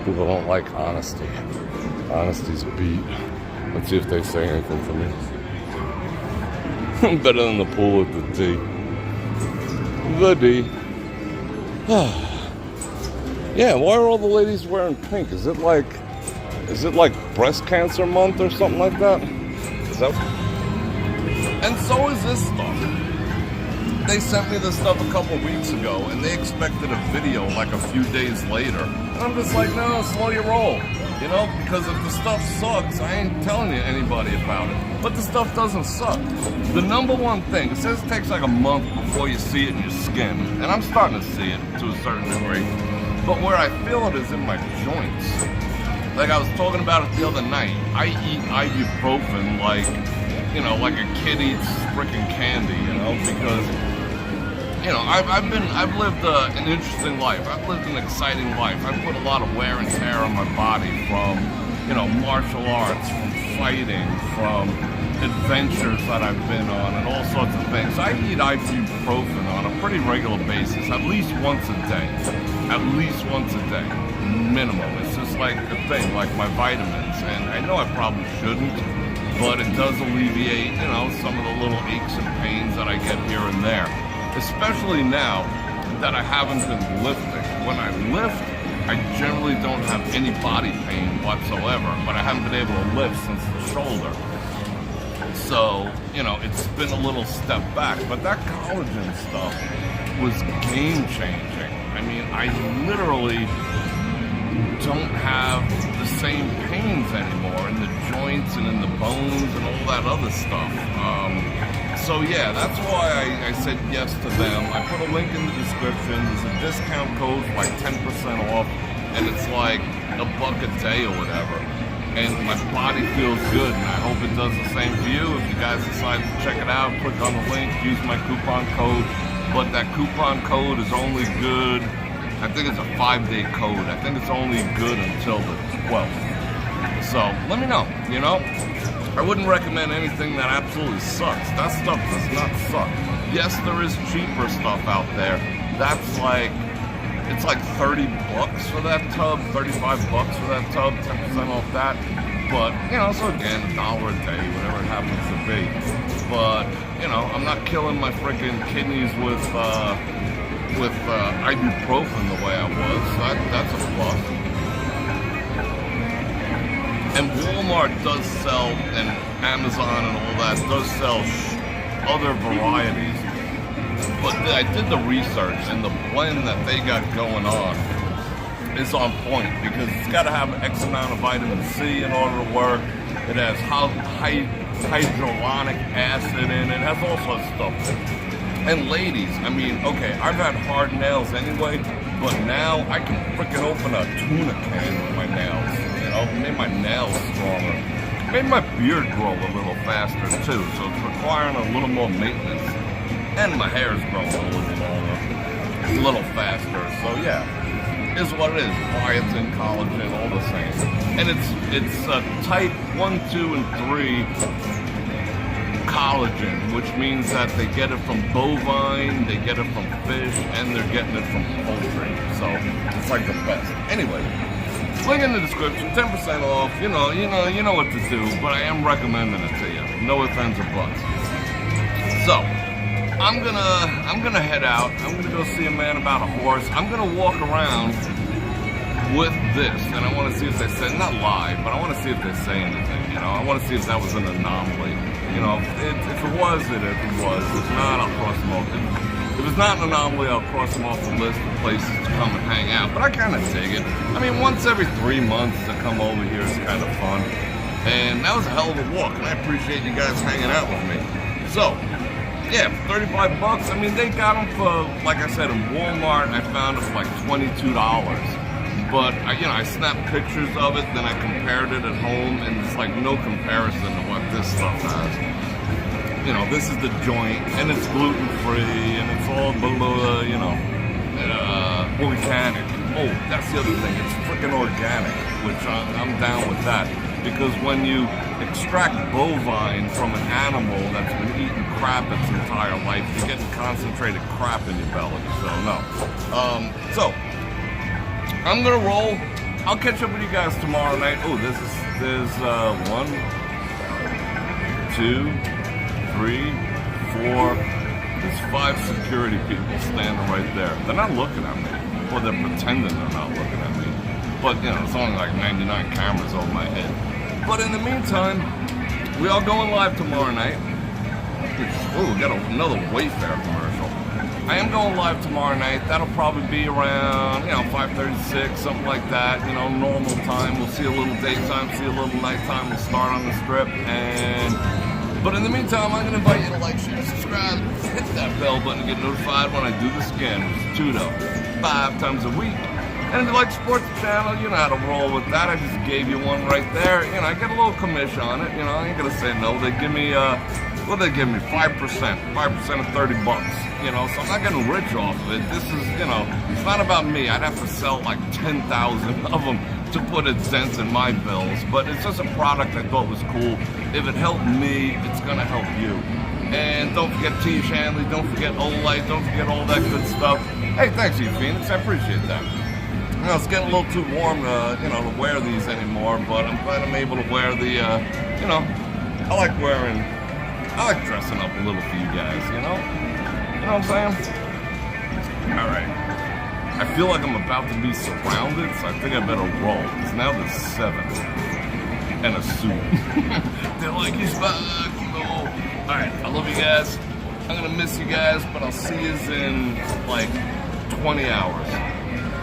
People don't like honesty. Honesty's a beat. Let's see if they say anything for me. Better than the pool at the D. The D. Yeah, why are all the ladies wearing pink? Is it like breast cancer month or something like that? And so is this stuff. They sent me this stuff a couple weeks ago, and they expected a video like a few days later. And I'm just like, no, slow your roll. You know, because if the stuff sucks, I ain't telling you anybody about it. But the stuff doesn't suck. The number one thing, it says it takes like a month before you see it in your skin. And I'm starting to see it to a certain degree. But where I feel it is in my joints. Like I was talking about it the other night. I eat ibuprofen like a kid eats freaking candy, because I've lived an interesting life. I've lived an exciting life. I've put a lot of wear and tear on my body from, martial arts, from fighting, from adventures that I've been on, and all sorts of things. I eat ibuprofen on a pretty regular basis, at least once a day. At least once a day, minimum. It's just like a thing, like my vitamins. And I know I probably shouldn't, but it does alleviate, some of the little aches and pains that I get here and there. Especially now that I haven't been lifting. When I lift, I generally don't have any body pain whatsoever, but I haven't been able to lift since the shoulder. So, it's been a little step back, but that collagen stuff was game-changing. I mean, I literally don't have the same pains anymore in the joints and in the bones and all that other stuff. So yeah, that's why I said yes to them. I put a link in the description. There's a discount code for like 10% off, and it's like $1 a day or whatever. And my body feels good, and I hope it does the same for you. If you guys decide to check it out, click on the link, use my coupon code. But that coupon code is only good, I think it's a 5-day code. I think it's only good until the 12th. So let me know, I wouldn't recommend anything that absolutely sucks. That stuff does not suck. Yes, there is cheaper stuff out there. That's it's like $30 for that tub, $35 for that tub, 10% off that. But, you know, so again, $1 a day, whatever it happens to be. But, you know, I'm not killing my freaking kidneys with ibuprofen the way I was. So that's a plus. And Walmart does sell, and Amazon and all that does sell other varieties. But I did the research, and the blend that they got going on is on point because it's got to have X amount of vitamin C in order to work. It has hydrolonic acid in it. It has all sorts of stuff. And ladies, I mean, okay, I've had hard nails anyway, but now I can freaking open a tuna can with my nails. You know, it made my nails stronger. It made my beard grow a little faster too, so it's requiring a little more maintenance. And my hair's growing a little longer, a little faster. So yeah, is what it is. Biotin, collagen, all the same. And it's type 1, 2, and 3 collagen, which means that they get it from bovine, they get it from fish, and they're getting it from poultry. So it's like the best. Anyway, link in the description, 10% off. You know what to do, but I am recommending it to you. No ifs, ands, or buts. So I'm gonna head out. I'm gonna go see a man about a horse. I'm gonna walk around with this, and I want to see if they say, not live, but I want to see if they say anything. You know, I want to see if that was an anomaly. You know, if it was, it was. If not, I'll cross them off. If it's not an anomaly, I'll cross them off the list of places to come and hang out. But I kind of dig it. I mean, once every 3 months to come over here is kind of fun. And that was a hell of a walk, and I appreciate you guys hanging out with me. So, yeah, for $35, I mean, they got them for, like I said, in Walmart, I found it for like $22. But, I snapped pictures of it, then I compared it at home, and it's like no comparison to what this stuff has. You know, this is the joint, and it's gluten-free, and it's all below, organic. Oh, that's the other thing, it's freaking organic, which I'm down with that. Because when you extract bovine from an animal that's been eating crap its entire life, you're getting concentrated crap in your belly, so no. So, I'm gonna roll. I'll catch up with you guys tomorrow night. Oh, there's 1, 2, 3, 4. There's 5 security people standing right there. They're not looking at me, or they're pretending they're not looking at me. But it's only like 99 cameras over my head. But in the meantime, we are going live tomorrow night. Oh, we got another Wayfair commercial. I am going live tomorrow night. That'll probably be around, 5:36, something like that. Normal time. We'll see a little daytime, see a little nighttime. We'll start on the strip. But in the meantime, I'm going to invite you to like, share, subscribe, hit that bell button to get notified when I do this again, which is Tudo, 5 times a week. And if you like to support the channel, you know how to roll with that. I just gave you one right there. I get a little commission on it. I ain't going to say no. They give me, 5%. 5% of $30. So I'm not getting rich off of it. This is, it's not about me. I'd have to sell like 10,000 of them to put a dent in my bills. But it's just a product I thought was cool. If it helped me, it's going to help you. And don't forget T. Shanley. Don't forget Olight. Don't forget all that good stuff. Hey, thanks you, Phoenix. I appreciate that. It's getting a little too warm to, to wear these anymore, but I'm glad I'm able to wear the, I like dressing up a little for you guys, You know what I'm saying? All right. I feel like I'm about to be surrounded, so I think I better roll, because now there's 7 and a suit. They're like, he's back, All right, I love you guys. I'm going to miss you guys, but I'll see you in, like, 20 hours.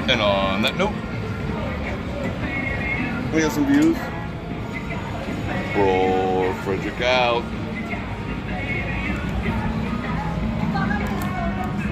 And on that note, we got some views. Bror Fredrik out.